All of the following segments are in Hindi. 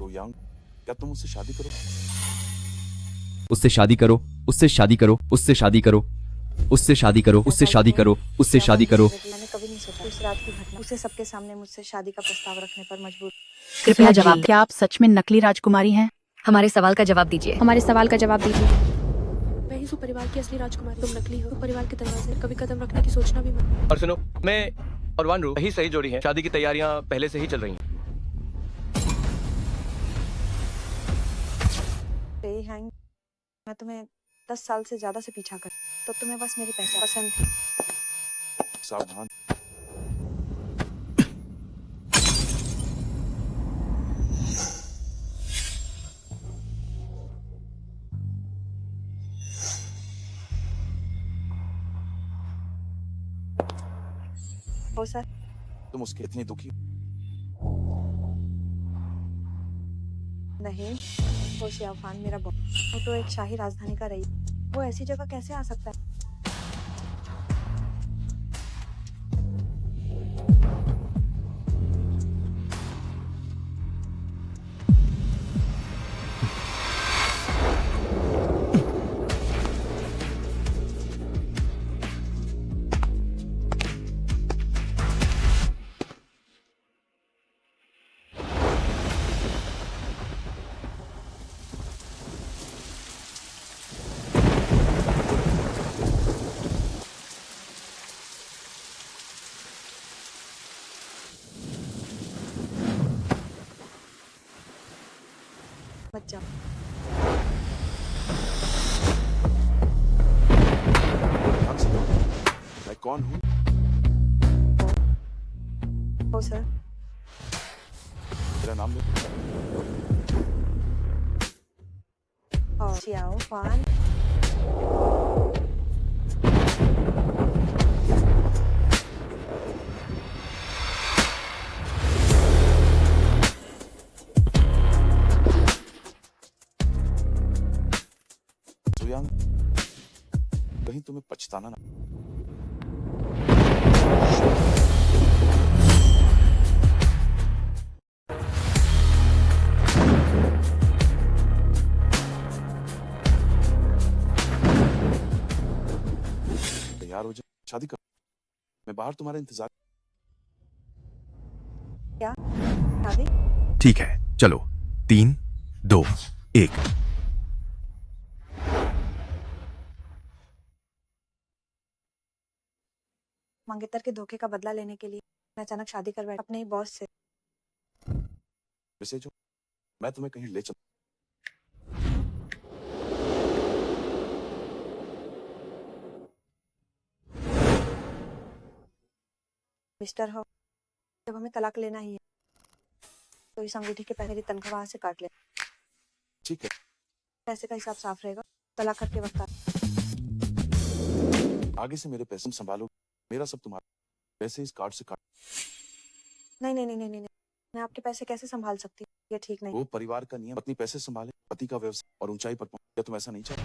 सो यंग, क्या तुम उससे शादी करो? उससे शादी करो, उससे शादी करो, उससे शादी करो, उससे शादी करो, उससे शादी करो, उससे शादी करो। मैंने कभी नहीं सोचा उस रात की घटना उसे सबके सामने मुझसे शादी का प्रस्ताव रखने पर मजबूर। कृपया जवाब। क्या आप सच में नकली राजकुमारी हैं? हमारे सवाल का जवाब दीजिए। हमारे सवाल का जवाब दीजिए। मैं ही सुपरिवार की असली राजकुमारी, तुम नकली हो। परिवार के दरवाजे कभी कदम रखने की सोचना भी मत। और सुनो, मैं और वानरू यही सही जोड़ी है। शादी की तैयारियां पहले से ही चल रही हैं। हैंग, मैं तुम्हें 10 साल से ज्यादा से पीछा कर, तो तुम्हें बस मेरी पहचान पसंद थी। सावधान। हो सर, तुम उसके इतनी दुखी? नहीं, वो शियाफान मेरा बॉस, वो तो एक शाही राजधानी का रही, वो ऐसी जगह कैसे आ सकता है? मत जाओ। ध्यान से लो। मैं कौन हूँ? हो सर, मेरा नाम लो। और शियाफान। सो यंग, कहीं तुम्हें पछताना ना। तैयार हो जाओ, शादी करो। मैं बाहर तुम्हारा इंतजार। क्या शादी? ठीक है, चलो 3, 2, 1। मंगेतर के धोखे का बदला लेने के लिए मैं अचानक शादी कर बैठा अपने ही बॉस से। वैसे जो मैं तुम्हें कहीं ले चल। मिस्टर हो, जब हमें तलाक लेना ही है तो इस अंगूठी के पैसे मेरी तनख्वाह वहां से काट ले। ठीक है, पैसे का हिसाब साफ रहेगा। तलाक करके वक्त आगे से मेरे पैसे तुम संभालो, मेरा सब तुम्हारा। पैसे इस कार्ड से काट। नहीं नहीं नहीं नहीं नहीं नहीं। मैं आपके पैसे कैसे संभाल सकती हूँ? ये ठीक नहीं। वो परिवार का नियम, पत्नी पैसे संभाले, पति का व्यवसाय और ऊंचाई पर पहुंचे। क्या तुम ऐसा नहीं चाहते?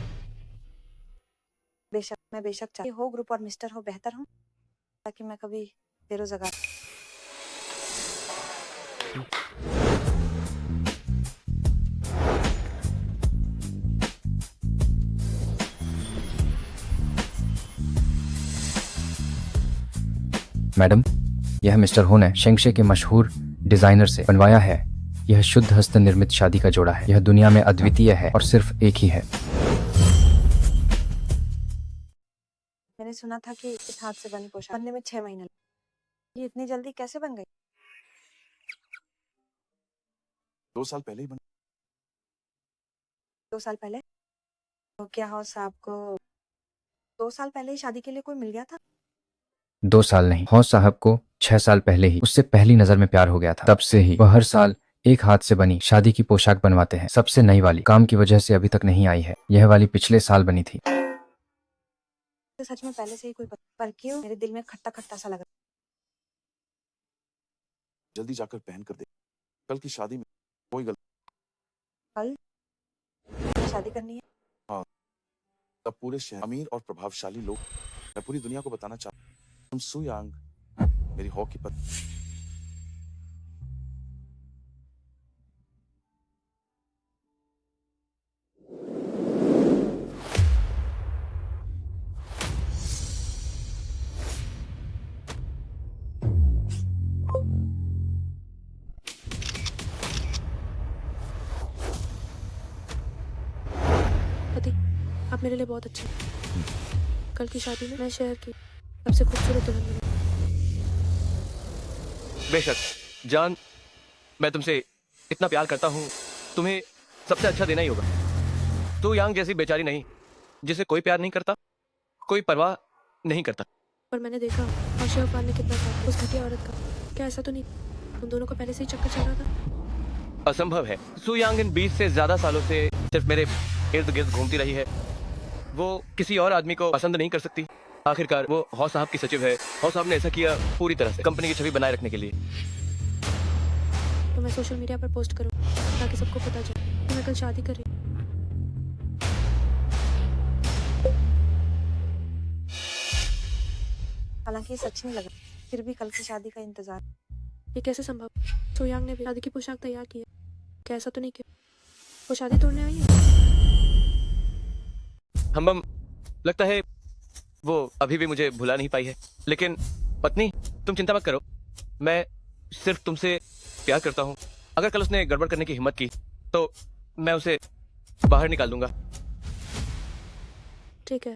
बेशक मैं बेशक चाहती हो ग्रुप और मिस्टर हो बेहतर हूँ, ताकि मैं कभी बेरोजगार। मैडम, यह मिस्टर होन है, शेंगशे के मशहूर डिजाइनर से बनवाया है। यह शुद्ध हस्त निर्मित शादी का जोड़ा है। यह दुनिया में अद्वितीय है और सिर्फ एक ही है। मैंने सुना था कि इस हाथ से बनी पोशाक बनने में 6 महीने लगे। ये इतनी जल्दी कैसे बन गई? 2 साल पहले ही बन। 2 साल पहले? तो क्या हो साहब को 2 साल पहले ही शादी के लिए कोई मिल गया था? 2 साल नहीं, हौस साहब को 6 साल पहले ही उससे पहली नजर में प्यार हो गया था। तब से ही वह हर साल एक हाथ से बनी शादी की पोशाक बनवाते हैं। सबसे नई वाली काम की वजह से अभी तक नहीं आई है। यह वाली पिछले साल बनी थी। तो सच में पहले से ही कोई पर क्यों मेरे दिल में खट्टा खट्टा सा लग रहा। जल्दी जाकर पहन कर दे। कल की शादी में कोई गलती। कल शादी करनी है? हाँ, तब पूरे शहर अमीर और प्रभावशाली लोग। मैं पूरी दुनिया को बताना चाहता हूँ तुम सु यांग मेरी हॉकी पत्नी। मेरे लिए बहुत अच्छी है। कल की शादी में मैं शहर की सबसे खूबसूरत दुल्हन बनी। बेशक जान, मैं तुमसे इतना प्यार करता हूँ, तुम्हें सबसे अच्छा देना ही होगा। तू यांग जैसी बेचारी नहीं, जिसे कोई प्यार नहीं करता, कोई परवाह नहीं करता। पर मैंने देखा आशिया खान ने कितना था उस घटिया औरत का। क्या ऐसा तो नहीं उन दोनों को पहले से ही चक्कर चल रहा था? असंभव है। सु यांग इन 20 से ज्यादा सालों से सिर्फ मेरे इर्द गिर्द घूमती रही है। वो किसी और आदमी को पसंद नहीं कर सकती। आखिरकार वो हौ साहब की सचिव है। हौ साहब ने ऐसा किया पूरी तरह से कंपनी की छवि बनाए रखने के लिए। तो मैं सोशल मीडिया पर पोस्ट करूँ ताकि सबको पता चले कि मैं कल शादी कर रही हूँ। हालांकि ये सच नहीं लगा, फिर भी कल की शादी का इंतजार। ये कैसे संभव? सोयांग ने भी शादी की पोशाक तैयार की है। क्या ऐसा तो नहीं किया वो शादी तोड़ने आई है? हम लगता है वो अभी भी मुझे भुला नहीं पाई है। लेकिन पत्नी, तुम चिंता मत करो, मैं सिर्फ तुमसे प्यार करता हूँ। अगर कल उसने गड़बड़ करने की हिम्मत की तो मैं उसे बाहर निकाल दूंगा। ठीक है।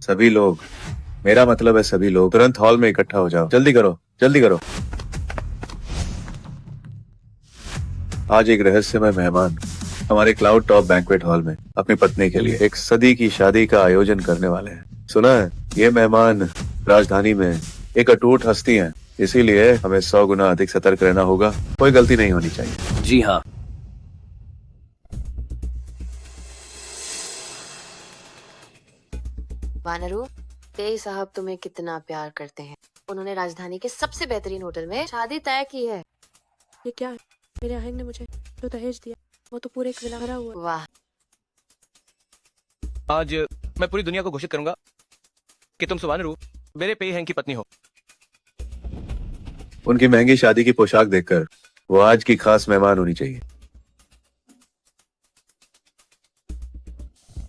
सभी लोग, मेरा मतलब है सभी लोग तुरंत हॉल में इकट्ठा हो जाओ। जल्दी करो, जल्दी करो। आज एक रहस्यमय मेहमान हमारे क्लाउड टॉप बैंक्वेट हॉल में अपनी पत्नी के लिए एक सदी की शादी का आयोजन करने वाले हैं। सुना है, ये मेहमान राजधानी में एक अटूट हस्ती हैं, इसीलिए हमें 100 गुना अधिक सतर्क रहना होगा। कोई गलती नहीं होनी चाहिए। जी हाँ। वानरू, तेई साहब तुम्हें कितना प्यार करते हैं। उन्होंने राजधानी के सबसे बेहतरीन होटल में शादी तय की है। ये क्या है? मेरे अहिंग ने मुझे जो दहेज दिया वो तो पूरे एक विला भरा हुआ है। वाह, आज मैं पूरी दुनिया को घोषित करूंगा कि तुम सुवानरू मेरे पेई हैंग की पत्नी हो। उनकी महंगी शादी की पोशाक देखकर वो आज की खास मेहमान होनी चाहिए।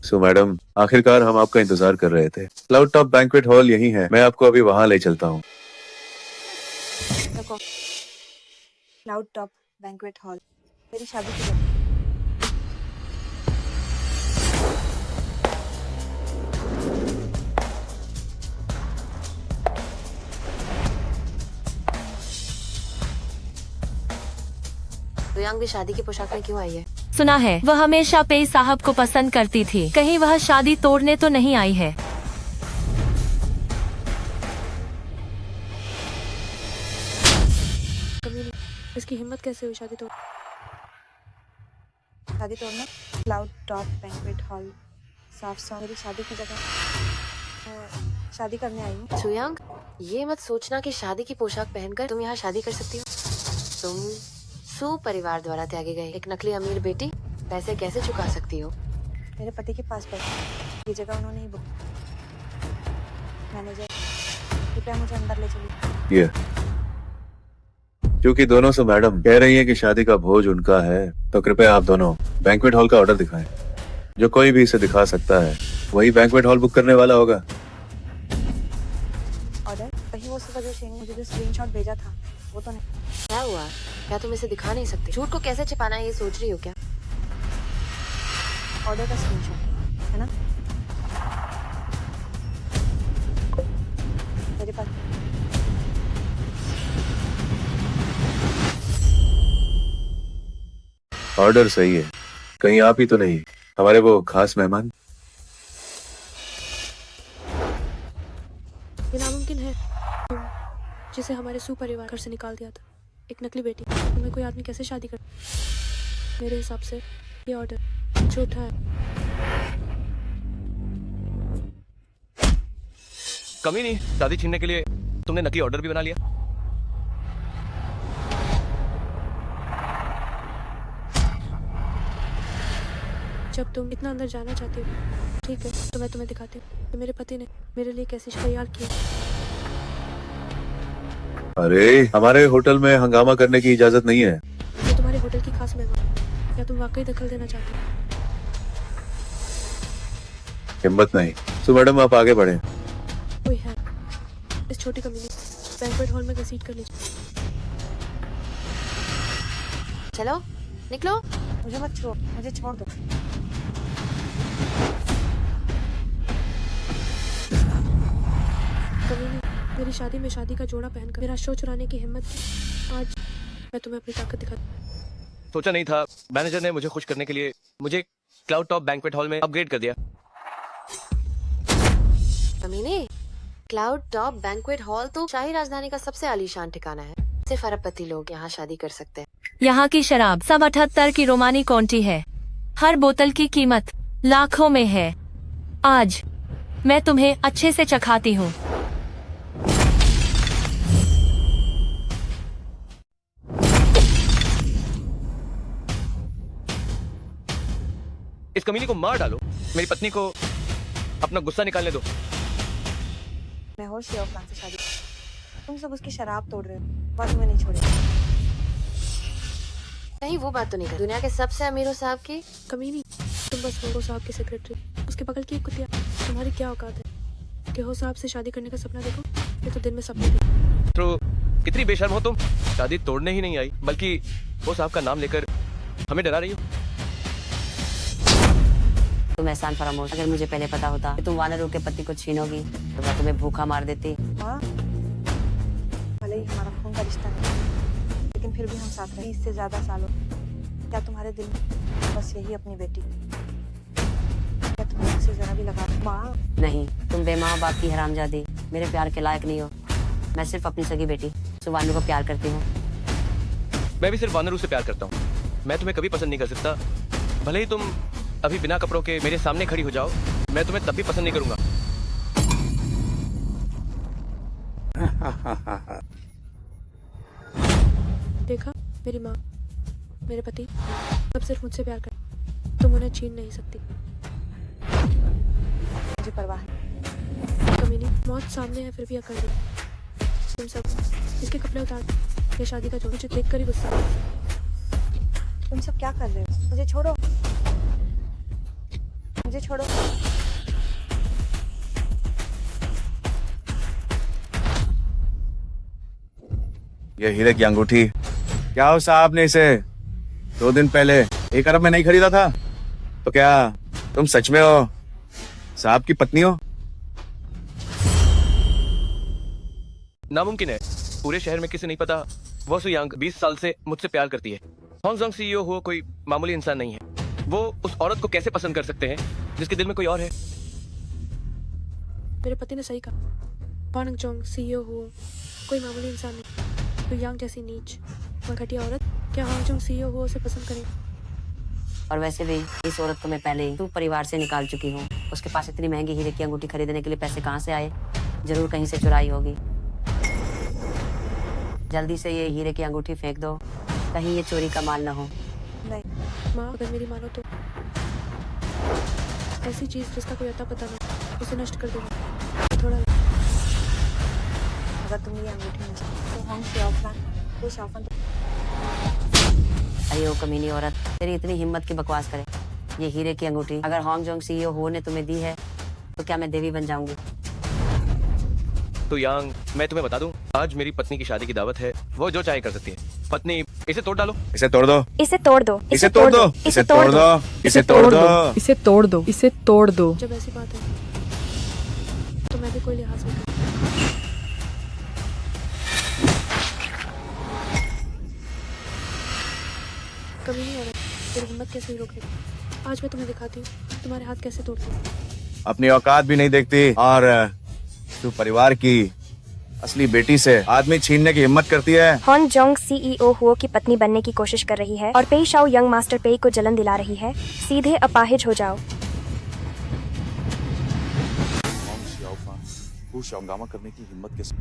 सो मैडम, आखिरकार हम आपका इंतजार कर रहे थे। क्लाउड टॉप बैंक्वेट हॉल यही है, मैं आपको अभी वहां ले चलता हूँ। देखो, क्लाउड टॉप बैंक्वेट हॉल मेरी शादी की जगह। सोयांग भी शादी की पोशाक में क्यों आई है? सुना है वह हमेशा पेई साहब को पसंद करती थी। कहीं वह शादी तोड़ने तो नहीं आई है? कमीनी, इसकी हिम्मत कैसे हुई शादी तोड़? शादी तोड़ना? क्लाउड टॉप बैंक्वेट हॉल साफ साफ मेरी शादी की जगह। मैं शादी करने आई हूँ। सोयांग, ये मत सोचना कि शादी की पोशाक पहनकर तुम यहाँ शादी कर सकती हो। तुम सु परिवार द्वारा त्यागे गए एक नकली अमीर बेटी पैसे कैसे चुका सकती हो? मेरे पति के पास पैसे, ये जगह उन्होंने ही बुक। मैनेजर, कृपया मुझे अंदर ले चलिए। ये क्योंकि दोनों से मैडम कह रही है कि शादी का भोज उनका है, तो कृपया आप दोनों बैंक्वेट हॉल का ऑर्डर दिखाएं। जो कोई भी इसे दिखा सकता है वही बैंक्वेट हॉल बुक करने वाला होगा। ऑर्डर? कहीं वो सुबह जो शेंग मुझे जो स्क्रीनशॉट भेजा था वो तो नहीं? क्या हुआ? क्या तुम इसे दिखा नहीं सकते? झूठ को कैसे छिपाना है ये सोच रही हो क्या? ऑर्डर का स्क्रीनशॉट है ना मेरे पास? ऑर्डर सही है, कहीं आप ही तो नहीं हमारे वो खास मेहमान? ये नामुमकिन है। तुम जिसे हमारे सु परिवार घर से निकाल दिया था, एक नकली बेटी, तुम्हें कोई आदमी कैसे शादी कर? मेरे हिसाब से ये ऑर्डर झूठा है। कमी नहीं, शादी छीनने के लिए तुमने नकली ऑर्डर भी बना लिया। जब तुम इतना अंदर जाना चाहती हो, ठीक है, तो मैं तुम्हें दिखाती हूँ कि मेरे पति ने मेरे लिए कैसे तैयार किया। अरे, हमारे होटल में हंगामा करने की इजाजत नहीं है। मैं तुम्हारे होटल की खास मेहमान। क्या तुम वाकई दखल देना चाहते हो? हिम्मत नहीं। तो मैडम आप आगे बढ़े। कोई है इस छोटी कमीने बैंक्वेट हॉल में घसीट कर लीजिए। चलो, निकलो। मुझे मत छोड़, मुझे छोड़ दो। कमीनी, मेरी शादी में शादी का जोड़ा पहनकर मेरा शो चुराने की हिम्मत की। आज मैं तुम्हें अपनी ताकत दिखा। सोचा नहीं था, मैनेजर ने मुझे खुश करने के लिए मुझे क्लाउड टॉप बैंक्वेट हॉल में अपग्रेड कर दिया। कमीने, क्लाउड टॉप बैंक्वेट हॉल तो शाही राजधानी का सबसे आलीशान ठिकाना है। सिर्फ अरबपति लोग यहाँ शादी कर सकते हैं। यहाँ की शराब 78 की रोमानी कॉन्टी है। हर बोतल की कीमत लाखों में है। आज मैं तुम्हें अच्छे से चखाती हूँ। इस कमीनी को मार डालो, मेरी पत्नी को अपना गुस्सा निकालने दो। मैं होश अफलान से शादी। तुम सब उसकी शराब तोड़ रहे हो, बात तुम्हें नहीं छोड़ेगा। नहीं, वो बात तो नहीं कर। दुनिया के सबसे अमीरों साहब की कमीनी, तुम बस हो साहब की सेक्रेटरी, उसके बगल की एक कुतिया। तुम्हारी क्या औकात है कि हो साहब से शादी करने का सपना देखो? ये तो दिन में सपने थे। तो कितनी बेशर्म हो तुम, शादी तोड़ने ही नहीं आई बल्कि वो साहब का नाम लेकर हमें डरा रही हो। तुम एहसान फरामोश। अगर मुझे पहले पता होता कि तुम वानरों के पति को छीनोगी तो मैं तुम्हें भूखा मार देती। हाँ, भले ही हमारा खून का रिश्ता नहीं, लेकिन फिर भी हम साथ रहे 20 से ज्यादा सालों। क्या तुम्हारे दिल में बस यही अपनी बेटी? क्या तुम्हें उससे जरा भी लगा? माँ, नहीं, तुम बेमाँ बाप की हरामजादी मेरे प्यार के लायक नहीं हो। मैं सिर्फ अपनी सगी बेटी सुवानू को प्यार करती हूँ। मैं भी सिर्फ वानरू से प्यार करता हूँ। मैं तुम्हें कभी पसंद नहीं कर सकता। भले ही तुम अभी बिना कपड़ों के मेरे सामने खड़ी हो जाओ, मैं तुम्हें तब भी पसंद नहीं करूंगा। देखा, मेरी माँ, मेरे पति अब सिर्फ मुझसे प्यार कर, तुम उन्हें छीन नहीं सकती। मुझे परवाह है। कमीनी, मौत सामने है फिर भी अकड़ दी। तुम सब इसके कपड़े उतार दो। ये शादी का जोड़ा मुझे देखकर ही गुस्सा आता है। तुम सब क्या कर रहे हो? मुझे छोड़ो, मुझे छोड़ो। ये हीरे की अंगूठी, क्या हो साहब ने इसे 2 दिन पहले 1 अरब में नहीं खरीदा था? तो क्या तुम सच में हो साहब की पत्नी हो? नामुमकिन है, पूरे शहर में किसी नहीं पता वो सुयांग 20 साल से मुझसे प्यार करती है। हॉन्गजोंग सीईओ हुआ कोई मामूली इंसान नहीं है। वो उस औरत को कैसे पसंद कर सकते हैं जिसके दिल में कोई और है? मेरे पति ने सही कहा। हॉन्गजोंग सीईओ हुआ कोई मामूली इंसान नहीं। तो यांग जैसी नीच और घटिया औरत क्या हॉन्गजोंग सीईओ हुआ उसे पसंद करेगी? और वैसे भी इस औरत को मैं पहले ही परिवार से निकाल चुकी हूँ। उसके पास इतनी महंगी हीरे की अंगूठी खरीदने के लिए पैसे कहाँ से आए? जरूर कहीं से चुराई होगी। जल्दी से ये हीरे की अंगूठी फेंक दो, कहीं ये चोरी का माल न हो। नहीं माँ, अगर मेरी मानो तो ऐसी चीज जिसका कोई अता पता नहीं, उसे नष्ट कर दूंगा। थोड़ा अगर तुम ये अंगूठी नष्ट तो हम शाफान, वो शाफान। अरे ओ कमीनी औरत, तेरी इतनी हिम्मत की बकवास करे। ये हीरे की अंगूठी अगर हॉन्गजोंग सीईओ हो ने तुम्हें दी है तो क्या मैं देवी बन जाऊंगी? तो यांग, मैं तुम्हें बता दूं, आज मेरी पत्नी की शादी की दावत है। वो जो चाहे कर सकती है। पत्नी, इसे तोड़ डालो। इसे तोड़ दो, इसे तोड़ दो, इसे तोड़ दो, इसे तोड़ दो, इसे तोड़ दो। इसे तोड़ दो, इसे तोड़ दो। जब ऐसी बात है तो मैं भी कोई लिहाज नहीं करती। कभी नहीं औरत, तेरी हिम्मत कैसे रोक रही? आज मैं तुम्हें दिखाती हूँ तुम्हारे हाथ कैसे तोड़ती हूँ। अपनी औकात भी नहीं देखती और तू परिवार की असली बेटी से आदमी छीनने की हिम्मत करती है। हॉन्गजोंग सीईओ हुओ की पत्नी बनने की कोशिश कर रही है और पेई शाओ यंग मास्टर पेई को जलन दिला रही है। सीधे अपाहिज हो जाओ। हंगामा करने की हिम्मत कैसे?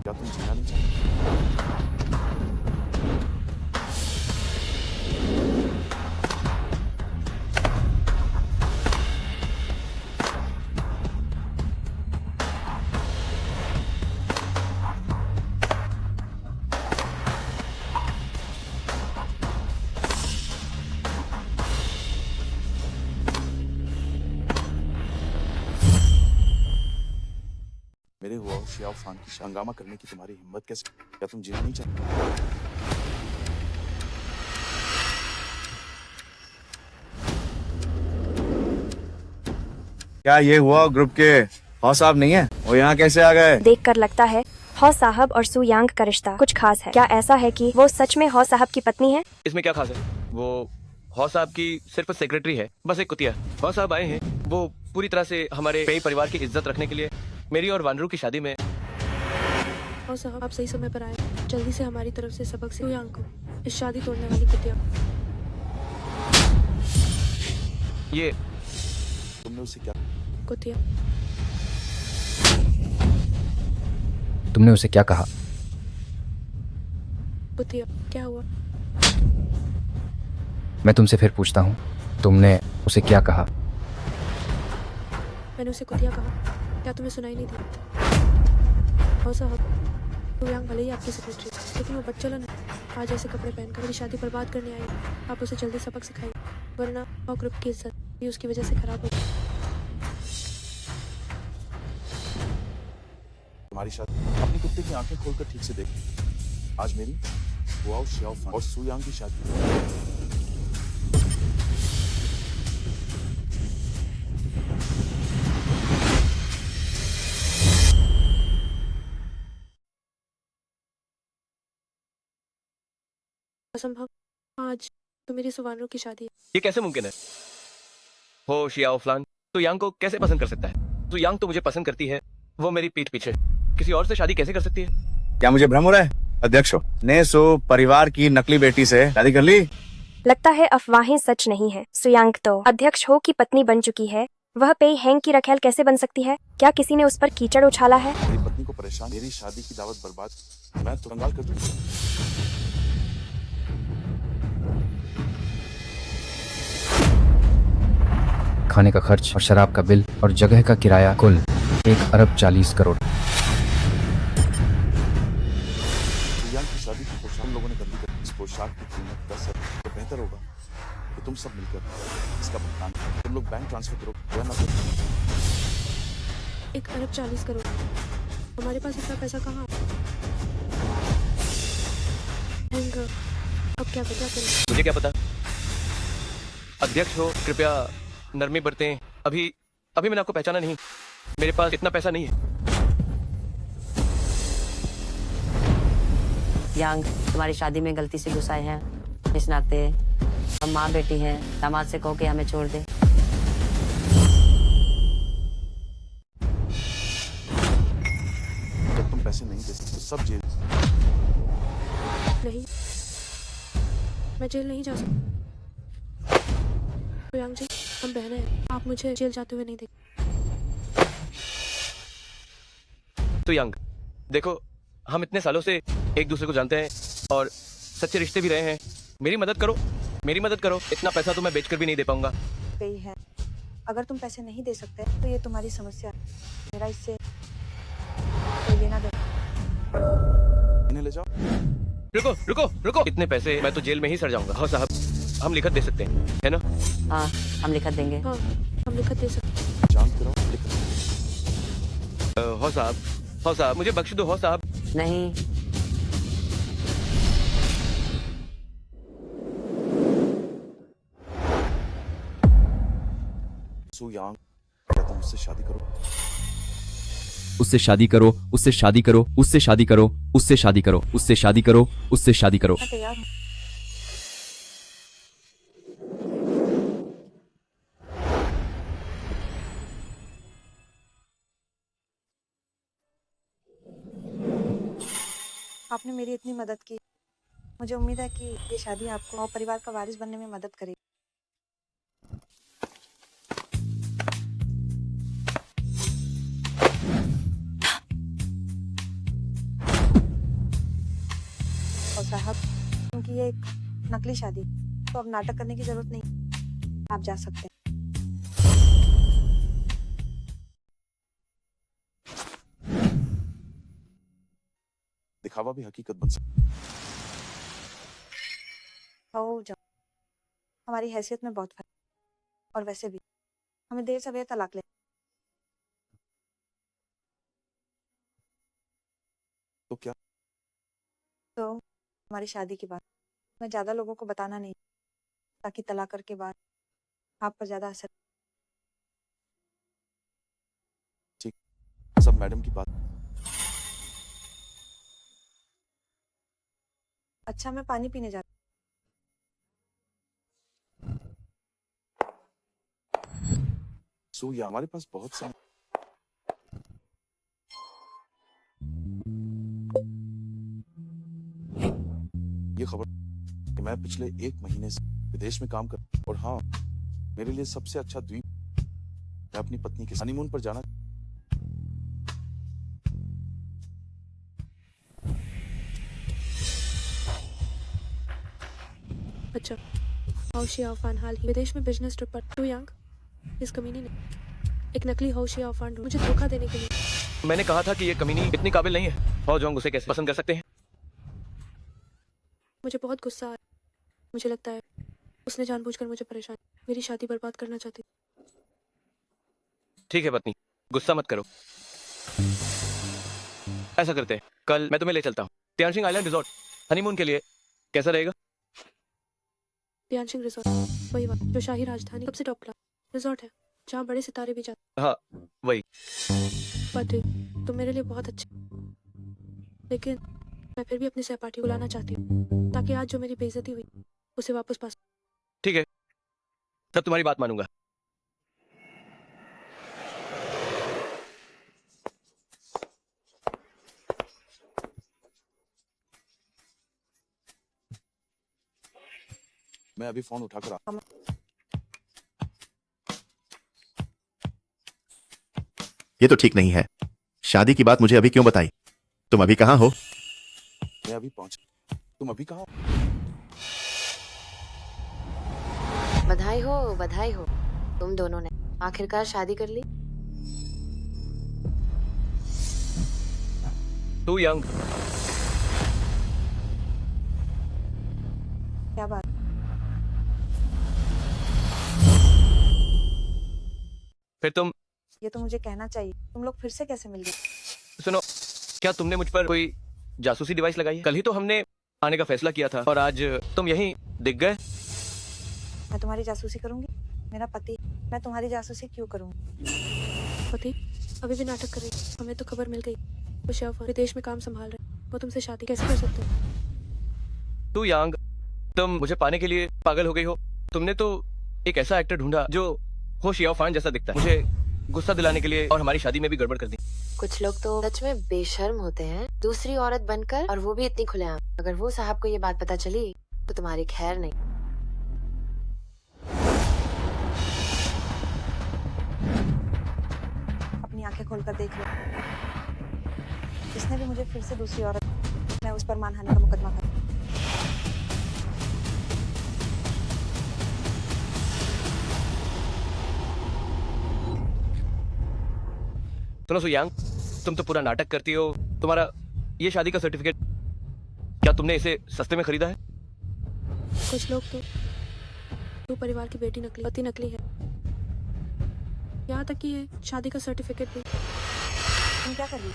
क्या तुम जीना नहीं चाहते? मेरे हुआ शियाओ फान की हंगामा करने की तुम्हारी हिम्मत कैसे? क्या तुम जीना नहीं चाहते? क्या ये हुआ ग्रुप के हौ साहब नहीं है? वो यहाँ कैसे आ गए? देखकर लगता है हौ साहब और सू यांग का रिश्ता कुछ खास है। क्या ऐसा है कि वो सच में हौ साहब की पत्नी है? इसमें क्या खास है? वो हौ साहब की सिर्फ सेक्रेटरी है, बस एक कुतिया। हौ साहब आए हैं वो पूरी तरह से हमारे पेई परिवार की इज्जत रखने के लिए मेरी और वानरू की शादी में। और साहब आप सही समय पर आए। जल्दी से हमारी तरफ से सबक से यांग को इस शादी तोड़ने वाली कुतिया। ये तुमने उसे क्या कुतिया तुमने उसे क्या कहा? कुतिया क्या हुआ? मैं तुमसे फिर पूछता हूँ, तुमने उसे क्या कहा? मैंने उसे कुतिया कहा। क्या तुम्हें सुनाई नहीं दी? और साहब तो यांग भले ही आपकी सेक्रेटरी, लेकिन वो बच्चलन है। आज ऐसे कपड़े पहनकर मेरी शादी बर्बाद करने आई। आप उसे जल्दी सबक सिखाइए, वरना और ग्रुप की इज्जत भी उसकी वजह से खराब होगी। तुम्हारी शादी? अपने कुत्ते की आंखें खोलकर ठीक से देख। आज मेरी गुआओ शियाओ फान और सुयांग की शादी। असंभव। आज तो मेरी सुवानरू की शादी है। ये कैसे मुमकिन है? हो शियाओ फ्लान तो यांग को कैसे पसंद कर सकता है? तो यांग तो मुझे पसंद करती है, वो मेरी पीठ पीछे किसी और से शादी कैसे कर सकती है? क्या मुझे भ्रम हो रहा है? अध्यक्ष हो ने सो परिवार की नकली बेटी से शादी कर ली? लगता है अफवाहें सच नहीं है। सुयांग तो अध्यक्ष हो की पत्नी बन चुकी है, वह पेई हैंग की रखेल कैसे बन सकती है? क्या किसी ने उस पर कीचड़ उछाला है? मेरी पत्नी को परेशान, मेरी शादी की दावत बर्बाद, मैं तो कंगाल कर दूंगा। खाने का खर्च और शराब का बिल और जगह का किराया कुल 1 अरब 40 करोड़। सुयांग की शादी की पोशाक तुम लोगों ने गंदी कर। इस पोशाक की कीमत 10 अरब। तो बेहतर होगा कि तुम सब मिलकर इसका भुगतान करो। तुम लोग बैंक ट्रांसफर करो या ना करो। 1 अरब 40 करोड़। हमारे पास इतना पैसा कहाँ है? हैंग, अब क्या करें? मुझे क्या पता? अध्यक्ष हो, कृपया नरमी बरतें। अभी अभी मैंने आपको पहचाना नहीं। मेरे पास इतना पैसा नहीं है। यांग तुम्हारी शादी में गलती से घुस आए हैं, इस नाते हम माँ बेटी हैं। दामाद से कहो कि हमें छोड़ दे। जब तुम पैसे नहीं दे सकते तो सब जेल। नहीं, मैं जेल नहीं जा सकती। यांग जी, हम बहनें हैं, आप मुझे जेल जाते हुए नहीं देख। तो यांग देखो, हम इतने सालों से एक दूसरे को जानते हैं और सच्चे रिश्ते भी रहे हैं। मेरी मदद करो, मेरी मदद करो। इतना पैसा तो मैं बेचकर भी नहीं दे पाऊंगा। पेई है, अगर तुम पैसे नहीं दे सकते तो ये तुम्हारी समस्या है। मेरा इससे कोई लेना देना। इन्हें ले जाओ। रुको रुको रुको, इतने पैसे मैं तो जेल में ही सड़ जाऊंगा। हाँ साहब, हम लिखत दे सकते हैं, है ना? हाँ, हम लिखत देंगे। हाँ, हम लिखत दे सकते हैं। जान कराओ, लिख। हो साहब, मुझे बख्श दो हो साहब। नहीं, सुयांग, क्या तुम उससे शादी करो? उससे शादी करो, उससे शादी करो, उससे शादी करो, उससे शादी करो, उससे शादी करो, उससे शादी करो। मैं तैयार हूँ। आपने मेरी इतनी मदद की, मुझे उम्मीद है कि ये शादी आपको और परिवार का वारिस बनने में मदद करेगी। और साहब, क्योंकि ये एक नकली शादी, तो अब नाटक करने की जरूरत नहीं, आप जा सकते हैं। दिखावा भी हकीकत बन सकता। हो जाओ, हमारी हैसियत में बहुत फर्क। और वैसे भी हमें देर सवेर तलाक ले। तो क्या? तो हमारी शादी के बाद मैं ज्यादा लोगों को बताना नहीं, ताकि तलाक करके बाद आप पर ज्यादा असर। सब मैडम की बात। अच्छा मैं पानी पीने जा सो ये हमारे पास बहुत सा ये खबर कि मैं पिछले 1 महीने से विदेश में काम कर और हाँ मेरे लिए सबसे अच्छा द्वीप मैं अपनी पत्नी के हनीमून पर जाना। अच्छा हौशिया फान हाल ही विदेश में बिजनेस ट्रिप पर टू यांग इस कमीनी ने एक नकली हौशिया फान मुझे धोखा देने के लिए। मैंने कहा था कि ये कमीनी इतनी काबिल नहीं है। हो जोंग उसे कैसे पसंद कर सकते हैं? मुझे बहुत गुस्सा आ रहा है। मुझे लगता है उसने जानबूझकर मुझे परेशान मेरी शादी बर्बाद करना चाहती। ठीक है पत्नी, गुस्सा मत करो। ऐसा करते हैं, कल मैं तुम्हें ले चलता हूँ तियानशिंग आइलैंड रिजॉर्ट हनीमून के लिए। कैसा रहेगा? तियानशिंग रिजॉर्ट वही बात जो शाही राजधानी सबसे टॉप क्लास रिजॉर्ट है जहाँ बड़े सितारे भी जाते। हाँ वही। पति तुम मेरे लिए बहुत अच्छे, लेकिन मैं फिर भी अपने सहपाठी को लाना चाहती हूँ ताकि आज जो मेरी बेइज्जती हुई उसे वापस पा सकूं। ठीक है, तब तुम्हारी बात मानूंगा। मैं अभी फोन उठाकर आ ये तो ठीक नहीं है। शादी की बात मुझे अभी क्यों बताई? तुम अभी कहाँ हो? मैं अभी पहुंच। तुम अभी कहाँ हो? बधाई हो तुम दोनों ने आखिरकार शादी कर ली। To young. क्या बात? फिर तुम ये तो मुझे कहना चाहिए। तुम लोग फिर से कैसे मिल गए? सुनो, क्या तुमने मुझ पर कोई जासूसी डिवाइस लगाई है? कल ही तो हमने आने का फैसला किया था और आज तुम यहीं दिख गए। मैं तुम्हारी जासूसी करूंगी? मेरा पति, मैं तुम्हारी जासूसी क्यों करूंगी? पति अभी भी नाटक कर रही। हमें तो खबर मिल गई वो शेफ विदेश में काम संभाल रहे। वो तुमसे शादी कैसे कर सकते हो? टू यांग, तुम मुझे पाने के लिए पागल हो गई हो। तुमने तो एक ऐसा एक्टर ढूंढा जो हो शियाओ फान जैसा दिखता है, मुझे गुस्सा दिलाने के लिए और हमारी शादी में भी गड़बड़ कर दी। कुछ लोग तो सच में बेशर्म होते हैं, दूसरी औरत बनकर, और वो भी इतनी खुलेआम। अगर वो साहब को ये बात पता चली तो तुम्हारी खैर नहीं। अपनी आंखें खोलकर देख लो। जिसने भी मुझे फिर से दूसरी औरत, मैं उस पर मानहानि का मुकदमा करूं। सुनो सुयांग, तुम तो पूरा नाटक करती हो। तुम्हारा ये शादी का सर्टिफिकेट, क्या तुमने इसे सस्ते में खरीदा है? कुछ लोग तो परिवार की बेटी नकली, पति नकली है। यहाँ तक कि ये शादी का सर्टिफिकेट भी। तुम क्या कर रही हो?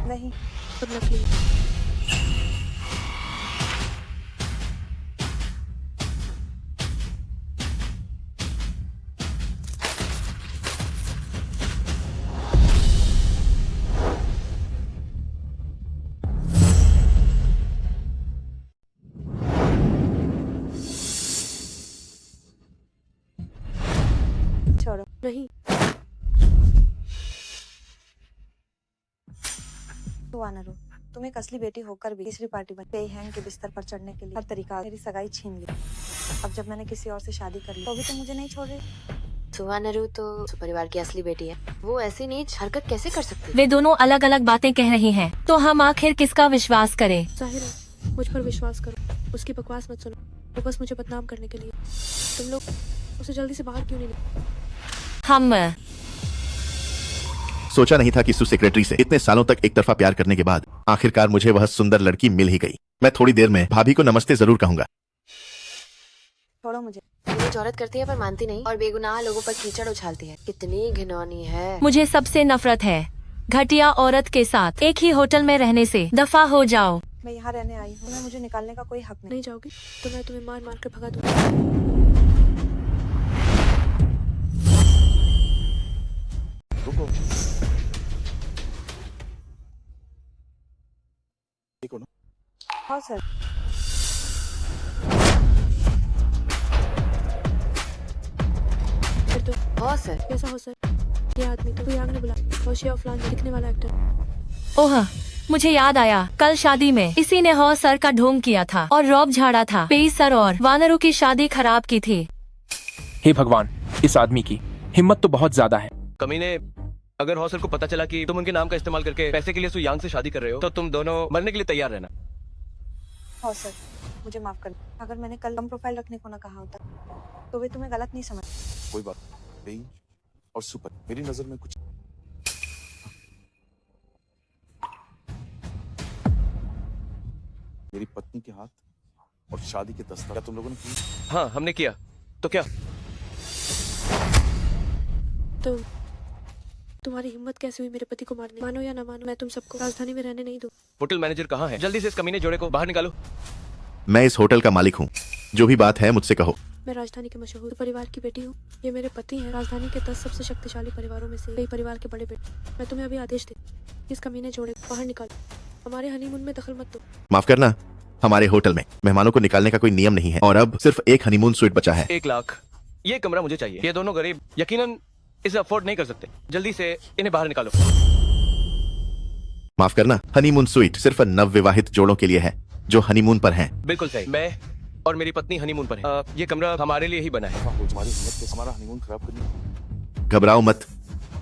नहीं, सब नकली है। छोड़ो। नहीं, तो वानरू, तुम एक असली बेटी होकर भी तीसरी पार्टी बन पेई हैंग के बिस्तर पर चढ़ने के लिए हर तरीका मेरी सगाई छीन ली। अब जब मैंने किसी और से शादी कर ली तो भी तुम मुझे नहीं छोड़ रही। सुवानरू तो परिवार की असली बेटी है। वो ऐसी नीच हरकत कैसे कर सकती है? वे दोनों अलग अलग बातें कह रही हैं, तो हम आखिर किसका विश्वास करें? जाहिर है मुझ पर विश्वास करो, उसकी बकवास मत सुनो। वो बस मुझे बदनाम करने के लिए। तुम लोग उसे जल्दी से बाहर क्यों नहीं निकले? हम सोचा नहीं था कि सु सेक्रेटरी से इतने सालों तक एक तरफा प्यार करने के बाद आखिरकार मुझे वह सुंदर लड़की मिल ही गई। मैं थोड़ी देर में भाभी को नमस्ते जरूर कहूंगा। छोड़ो मुझे। नीच औरत करती है पर मानती नहीं, और बेगुनाह लोगों पर कीचड़ उछालती है। कितनी घिनौनी है। मुझे सबसे नफरत है घटिया औरत के साथ एक ही होटल में रहने से। दफा हो जाओ। मैं यहाँ रहने आई हूँ, तुम्हें मुझे निकालने का कोई हक नहीं। नहीं जाओगी तो मैं तुम्हें मार मार कर भगा दूंगी। रुको, ठीक हो ना? हाँ सर। फिर तो हाँ सर। कैसा हो सर? ये आदमी तो यांग ने बुला होशिया ऑफलाइन दिखने वाला एक्टर। ओह, मुझे याद आया, कल शादी में इसी ने हौ सर का ढोंग किया था और रौब झाड़ा था। पेई सर और वानरू की शादी खराब की थी। हे भगवान, इस आदमी की हिम्मत तो बहुत ज्यादा है। कमीने, अगर हौसर को पता चला कि तुम उनके नाम का इस्तेमाल करके पैसे के लिए सु यांग से शादी कर रहे हो तो तुम दोनों मरने के लिए तैयार रहना। हाँ सर, मुझे माफ कर दो। अगर मैंने कल कम प्रोफाइल रखने को ना कहा होता तो वे तुम्हें गलत नहीं समझ। कोई बात नहीं। और सुपर मेरी नजर में कुछ मेरी पत्नी के हाथ और शादी के दस्तावेज क्या तुम लोगों ने की? हाँ, हमने किया। तो क्या? तो तुम्हारी हिम्मत कैसे हुई मेरे पति को मारने? मानो या ना मानो, मैं तुम सबको राजधानी में रहने नहीं दूं। होटल मैनेजर कहाँ है? जल्दी से इस कमीने जोड़े को बाहर निकालो। मैं इस होटल का मालिक हूँ, जो भी बात है मुझसे कहो। मैं राजधानी के मशहूर परिवार की बेटी हूँ। ये मेरे पति हैं, राजधानी के 10 सबसे शक्तिशाली परिवारों में से कई परिवार के बड़े बेटे। मैं तुम्हें अभी आदेश दे, इस कमीने जोड़े को बाहर निकालो। हमारे हनीमून में दखल मत दो। माफ करना, हमारे होटल में मेहमानों को निकालने का कोई नियम नहीं है और अब सिर्फ एक हनीमून स्वीट बचा है। 1 लाख, ये कमरा मुझे चाहिए। ये दोनों गरीब यकीनन इसे अफोर्ड नहीं कर सकते। जल्दी से इन्हें बाहर निकालो। माफ करना, हनीमून स्वीट सिर्फ नवविवाहित जोड़ों के लिए है जो हनीमून पर हैं। बिल्कुल सही। मैं और मेरी पत्नी हनीमून पर है। ये कमरा हमारे लिए ही बना है। हाँ, तुम्हारी हिम्मत कैसे हमारा हनीमून खराब करनी? घबराओ मत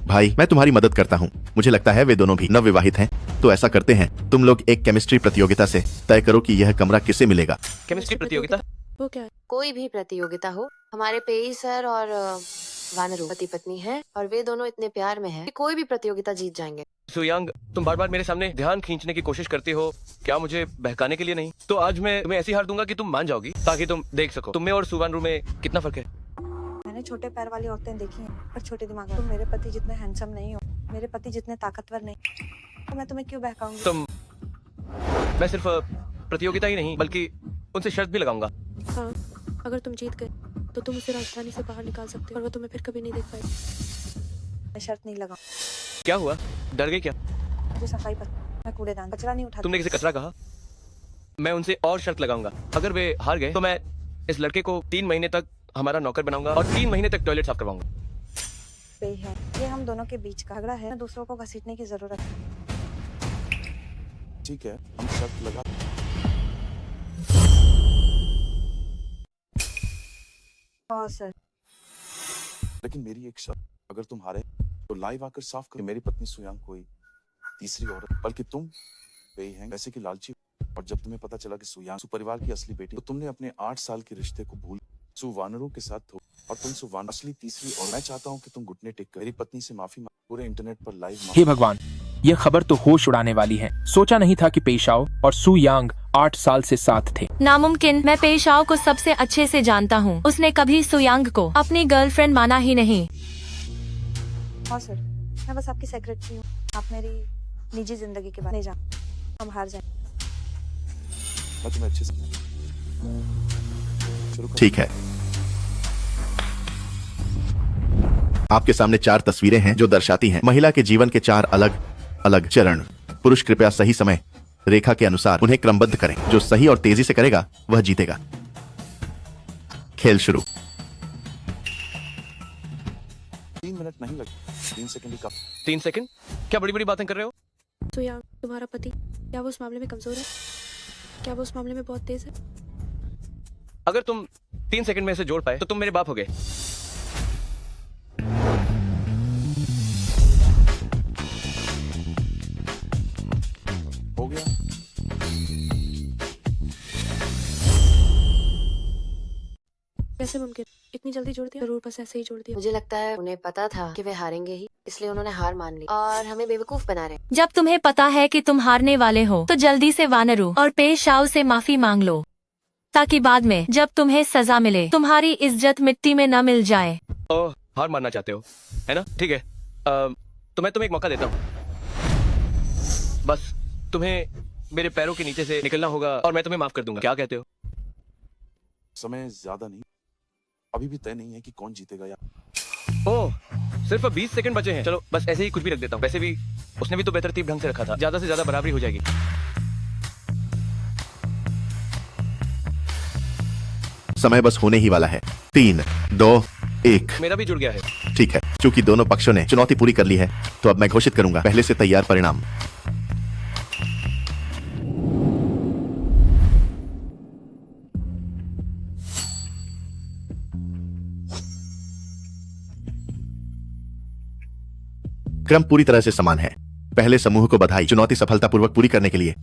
भाई, मैं तुम्हारी मदद करता हूँ। मुझे लगता है वे दोनों भी नवविवाहित हैं, तो ऐसा करते हैं, तुम लोग एक केमिस्ट्री प्रतियोगिता से तय करो कि यह कमरा किसे मिलेगा। केमिस्ट्री प्रतियोगिता? वो क्या है? कोई भी प्रतियोगिता हो, हमारे पेई सर और वानरू पति पत्नी हैं और वे दोनों इतने प्यार में हैं कि कोई भी प्रतियोगिता जीत जाएंगे। सु यांग, तुम बार बार मेरे सामने ध्यान खींचने की कोशिश करती हो, क्या मुझे बहकाने के लिए नहीं? तो आज मैं तुम्हें ऐसी हार दूंगा कि तुम मान जाओगी, ताकि तुम देख सको तुम में और सुवानरू में कितना फर्क है। मैंने छोटे पैर वाली औरतें देखी हैं पर छोटे दिमाग वाली। तुम मेरे पति जितने हैंडसम नहीं हो, मेरे पति जितने ताकतवर नहीं, तो मैं तुम्हें क्यों बहकाऊंगी? मैं सिर्फ प्रतियोगिता ही नहीं बल्कि उनसे शर्त भी लगाऊंगा। हाँ, अगर तुम जीत गए तो तुम उसे राजधानी से बाहर निकाल सकते हो और वो तुम्हें फिर कभी नहीं देख पाएगी। मैं शर्त नहीं लगाऊं। क्या हुआ? डर गई क्या? मुझे सफाई पसंद, मैं कूड़ेदान कचरा नहीं उठाती। तुमने किसे कचरा कहा? मैं उनसे और शर्त लगाऊंगा। अगर वे हार गए तो मैं इस लड़के को 3 महीने तक हमारा नौकर बनाऊंगा और 3 महीने तक टॉयलेट साफ करवाऊंगा। पे है ये हम दोनों के बीच का झगड़ा है, दूसरों को घसीटने की जरूरत है। ठीक है, हम शर्त लगा। हाँ सर। लेकिन मेरी एक शर्त, अगर तुम हारे तो लाइव आकर साफ करो मेरी पत्नी सुयांग कोई तीसरी औरत, बल्कि तुम बेईहंग पैसे की लालची। और जब तुम्हें पता चला कि सुयांग सुपरिवार की असली बेटी, तो तुमने अपने 8 साल के रिश्ते को भूल सुवानरू के साथ हो और तुम सुवान असली तीसरी। और मैं चाहता हूँ कि तुम घुटने टेक कर मेरी पत्नी से माफी मांग, पूरे इंटरनेट पर लाइव। हे भगवान, यह खबर तो होश उड़ाने वाली है। सोचा नहीं था कि पेशाओ और सु यांग 8 साल से साथ थे। नामुमकिन। मैं पेशाओ को सबसे अच्छे से जानता हूँ। उसने कभी सुयांग को अपनी गर्लफ्रेंड माना ही नहीं। हाँ सर, मैं बस आपकी सेक्रेटरी हूँ। आप मेरी निजी जिंदगी के बारे में जान, हम हार जाएं। मैं तुम्हें अच्छे से शुरू कर। ठीक है, आपके सामने 4 तस्वीरें हैं जो दर्शाती हैं महिला के जीवन के 4 अलग अलग चरण। पुरुष कृपया सही समय रेखा के अनुसार उन्हें क्रमबद्ध करें। जो सही और तेजी से करेगा वह जीतेगा। खेल शुरू। 3 मिनट नहीं लगे, 3 सेकंड ही काफी। 3 सेकंड? क्या बड़ी बड़ी बातें कर रहे हो? तो यांग, तुम्हारा पति क्या वो उस मामले में कमजोर है? क्या वो उस मामले में बहुत तेज है? अगर तुम 3 सेकंड में इसे जोड़ पाए तो तुम मेरे बाप हो गए। हो गया। कैसे मुमकिन? इतनी जल्दी जोड़ दिया? जरूर बस ऐसे ही जोड़ दिया। मुझे लगता है उन्हें पता था कि वे हारेंगे ही, इसलिए उन्होंने हार मान ली और हमें बेवकूफ बना रहे। जब तुम्हें पता है कि तुम हारने वाले हो तो जल्दी से वानरू और पेशाओ से माफी मांग लो, ताकि बाद में जब तुम्हें सजा मिले तुम्हारी इज्जत मिट्टी में न मिल जाए। ओह, हार मानना चाहते हो, है ना? ठीक है, तो मैं तुम्हें एक मौका देता हूँ। बस तुम्हें मेरे पैरों के नीचे से निकलना होगा और मैं तुम्हें माफ कर दूंगा। क्या कहते हो? समय ज्यादा नहीं, अभी भी तय नहीं है कि कौन जीतेगा या ओह, सिर्फ 20 सेकंड बचे हैं। चलो बस ऐसे ही कुछ भी रख देता हूँ। वैसे भी उसने भी तो बेतरतीब ढंग से रखा था। ज्यादा से ज्यादा बराबरी हो जाएगी। समय बस होने ही वाला है। 3, 2, 1। मेरा भी जुड़ गया है। ठीक है, चूंकि दोनों पक्षों ने चुनौती पूरी कर ली है, तो अब मैं घोषित करूंगा पहले से तैयार परिणाम। क्रम पूरी तरह से समान है। पहले समूह को बधाई, चुनौती सफलतापूर्वक पूरी करने के लिए।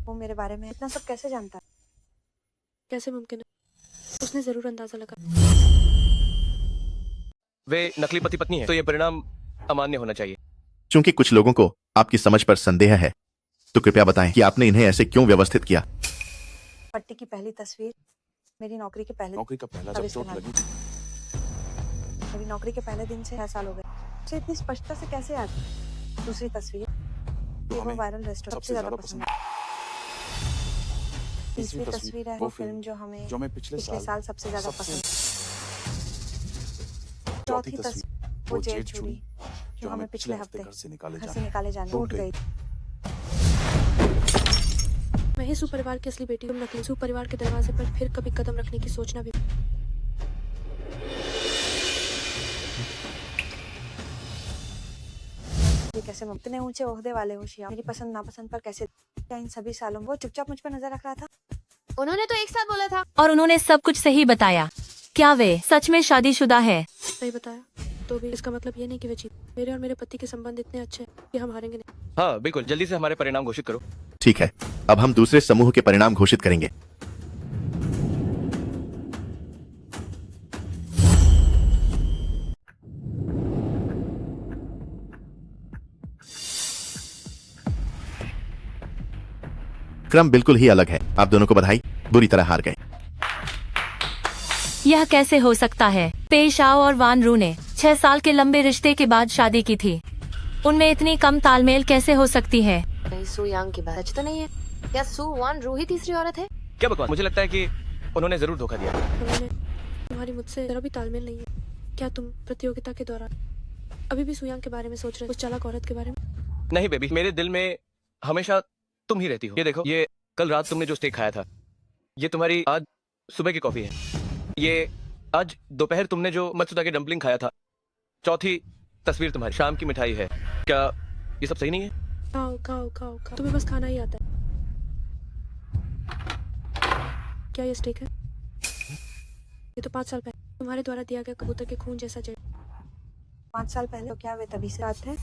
वो मेरे बारे में इतना सब कैसे जानता है? कैसे मुमकिन है? उसने जरूर अंदाजा लगा। वे नकली पति पत्नी है, तो ये परिणाम अमान्य होना चाहिए। चूंकि कुछ लोगों को आपकी समझ पर संदेह है, तो कृपया बताएं कि आपने इन्हें ऐसे क्यों व्यवस्थित किया। पट्टी की पहली तस्वीर मेरी नौकरी के पहले नौकरी का पहला तब जब चोट इस्तेमाल लगी, मेरी नौकरी के पहले दिन से 6 साल हो गए। उसे इतनी स्पष्टता से कैसे याद? दूसरी तस्वीर तो वो हमें वायरल रेस्टोरेंट सबसे ज्यादा पसंद है। तीसरी तस्वीर है वो फिल्म जो हमें जो मैं पिछले साल सबसे ज्यादा पसंद है। चौथी तस्वीर वो जेल चूड़ी जो हमें पिछले हफ्ते घर से निकाले घर से जाने निकाले जाने टूट गई। मैं ही सुपरिवार की असली बेटी हूँ। नकली सुपरिवार के दरवाजे पर फिर कभी कदम रखने की सोचना भी। ये कैसे इतने ऊंचे ओहदे वाले हो शिया, मेरी पसंद नापसंद पर कैसे? क्या इन सभी सालों वो चुपचाप मुझ पर नजर रख रहा था? उन्होंने तो एक साथ बोला था। और उन्होंने सब कुछ सही बताया। क्या वे सच में शादीशुदा है? नहीं बताया तो भी इसका मतलब ये नहीं कि वे जीत। मेरे और मेरे पति के संबंध इतने अच्छे हैं कि हम हारेंगे नहीं। हाँ बिल्कुल, जल्दी से हमारे परिणाम घोषित करो। ठीक है, अब हम दूसरे समूह के परिणाम घोषित करेंगे। क्रम बिल्कुल ही अलग है। आप दोनों को बधाई, बुरी तरह हार गए। यह कैसे हो सकता है? पेशाओ और वान रू ने 6 साल के लंबे रिश्ते के बाद शादी की थी। उनमें इतनी कम तालमेल कैसे हो सकती है? कहीं सू यांग की बात सच तो नहीं है? क्या सू वान रू ही तीसरी औरत है? क्या बकवास। मुझे लगता है कि उन्होंने जरूर धोखा दिया। उन्होंने तुम्हारी मुझसे जरा भी तालमेल नहीं है। क्या तुम प्रतियोगिता के दौरान अभी भी सुयांग के बारे में सोच रहे हो? उस चालाक औरत के बारे में? नहीं बेबी, मेरे दिल में हमेशा तुम ही रहती हो। ये देखो, ये कल रात तुमने जो स्टेक खाया था, ये तुम्हारी आज सुबह की कॉफी है। ये आज दोपहर तुमने जो मत्सुदा की डम्पलिंग खाया था। चौथी तस्वीर तुम्हारी शाम की मिठाई है। क्या ये सब सही नहीं है? खाओ खाओ खाओ खाओ, तुम्हें बस खाना ही आता है। क्या ये स्टेक है? ये तो 5 साल पहले तुम्हारे द्वारा दिया गया कबूतर के खून जैसा जेल। 5 साल पहले तो क्या वे तभी से आते हैं?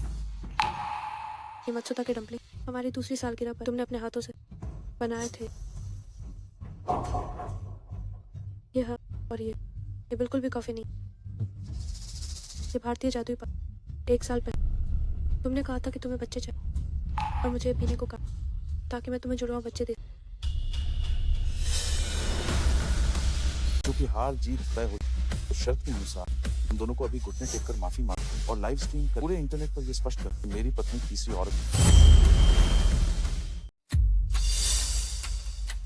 ये मत्सुदा के डम्पलिंग हमारी दूसरी सालगिरह पर तुमने अपने हाथों से बनाए थे। यह और ये बिल्कुल भी कॉफी नहीं। ये भारतीय जादुई पानी। 1 साल पहले तुमने कहा था कि तुम्हें बच्चे चाहिए और मुझे पीने को कहा ताकि मैं तुम्हें जुड़वा बच्चे दे। क्योंकि हार जीत तय हो तो शर्त के अनुसार हम दोनों को अभी घुटने टेक कर माफी मांग और लाइव स्ट्रीम कर पूरे इंटरनेट पर ये स्पष्ट कर कि मेरी पत्नी तीसरी औरत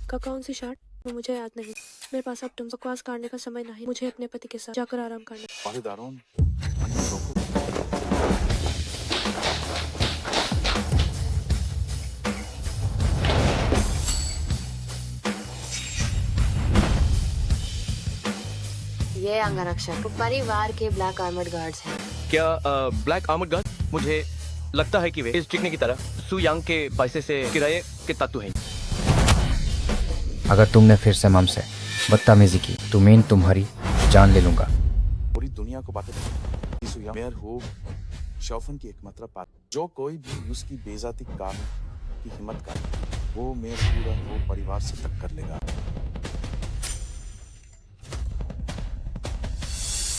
का कौन सी शर्ट? वो मुझे याद नहीं। मेरे पास अब तुम बकवास काटने का समय नहीं। मुझे अपने पति के साथ जाकर आराम करना। पहरेदारों ये अंगरक्षक परिवार के ब्लैक आर्मर्ड गार्ड्स हैं। क्या ब्लैक आर्मर्ड गार्ड? मुझे लगता है कि वे इस चिकने की तरह सू यांग के पैसे से किराए के तत्व हैं। अगर तुमने फिर से हमसे बदतमीजी की तो मैं तुम्हारी जान ले लूंगा। पूरी दुनिया को बातें मेयर हो शौफन की एकमात्र बात, जो कोई भी उसकी बेइज्जती करने की हिम्मत करे वो मेयर पूरा वो परिवार से टक्कर लेगा।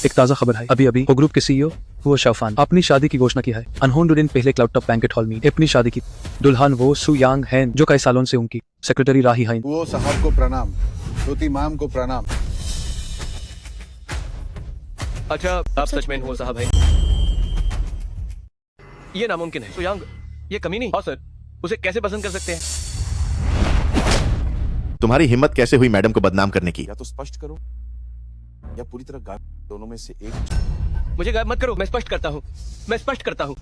एक ताज़ा खबर है। अभी अभी वो ग्रुप के सीईओ वो शौफान अपनी शादी की घोषणा की है। अनहोल्ड दिन पहले क्लाउड टॉप बैंकेट हॉल में अपनी शादी की। दुल्हन वो सू यांग हैं जो कई सालों से उनकी सेक्रेटरी राही हैं। वो साहब को प्रणाम, धोती माम को प्रणाम। अच्छा, आप सच में वो साहब हैं? ये नामुमकिन है। सू यांग ये कमी नहीं। हाँ सर, उसे कैसे पसंद कर सकते हैं? तुम्हारी हिम्मत कैसे हुई मैडम को बदनाम करने की? या तो स्पष्ट करो या पूरी तरह गायब, दोनों में से एक। मुझे गायब मत करो, मैं स्पष्ट करता हूँ।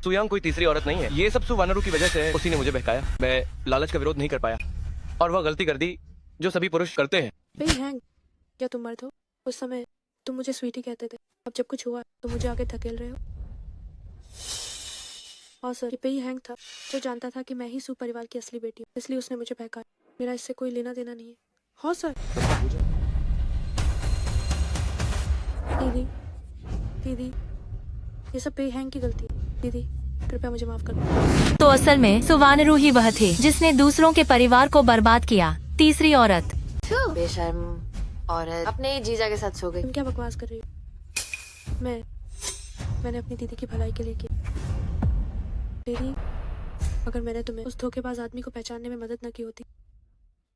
सुयांग कोई तीसरी औरत नहीं है। ये सब सुवानरू की वजह से है। उसी ने मुझे बहकाया। मैं लालच का विरोध नहीं कर पाया और वह गलती कर दी जो सभी पुरुष करते हैं। पेई हैंग, क्या तुम मर्द हो? उस समय तुम मुझे स्वीटी कहते थे, अब जब कुछ हुआ तो मुझे आगे धकेल रहे हो। और सर, ये पेई हैंग था जो जानता था कि मैं ही सू परिवार की असली बेटी हूँ, इसलिए उसने मुझे बहकाया। मेरा इससे कोई लेना देना नहीं है। हाँ सर। दीदी, ये सब पेई हैंग की गलती है। दीदी, कृपया मुझे माफ कर दो। तो असल में सुवानरू ही वह थे जिसने दूसरों के परिवार को बर्बाद किया। तीसरी औरत। बेशर्म औरत अपने जीजा के साथ सो गई। तुम क्या बकवास कर रही हो? मैंने अपनी दीदी की भलाई के लिए की। दीदी, अगर मैंने तुम्हें उस धोखेबाज आदमी को पहचानने में मदद न की होती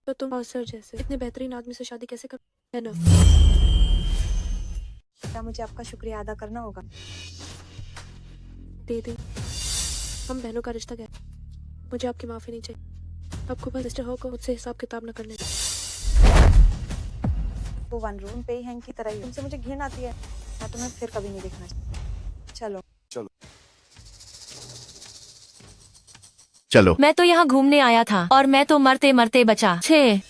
तो तुम और सर जैसे इतने बेहतरीन आदमी से शादी कैसे कर, है ना? क्या मुझे आपका शुक्रिया अदा करना होगा? दीदी, हम बहनों का रिश्ता क्या है? मुझे आपकी माफी नहीं चाहिए। आपको बस मिस्टर हो को मुझसे हिसाब किताब न करने दो। वो वन रूम पे हैंग की तरह ही। तुमसे मुझे घिन आती है। मैं तुम्हें फिर कभी नहीं देखना चाहती। चलो। मैं तो यहाँ घूमने आया था और मैं तो मरते मरते बचा। 6।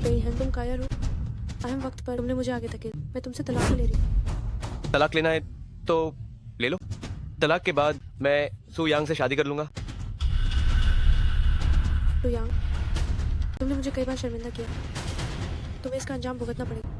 पेई हैंग, तुम कायर हो। अहम वक्त पर तुमने मुझे आगे धकेल। मैं तुमसे तलाक नहीं ले रही। तलाक लेना है तो ले लो। तलाक के बाद मैं सुयांग से शादी कर लूंगा। तो यांग, तुमने मुझे कई बार शर्मिंदा किया। तुम्हें इसका अंजाम भुगतना पड़ेगा।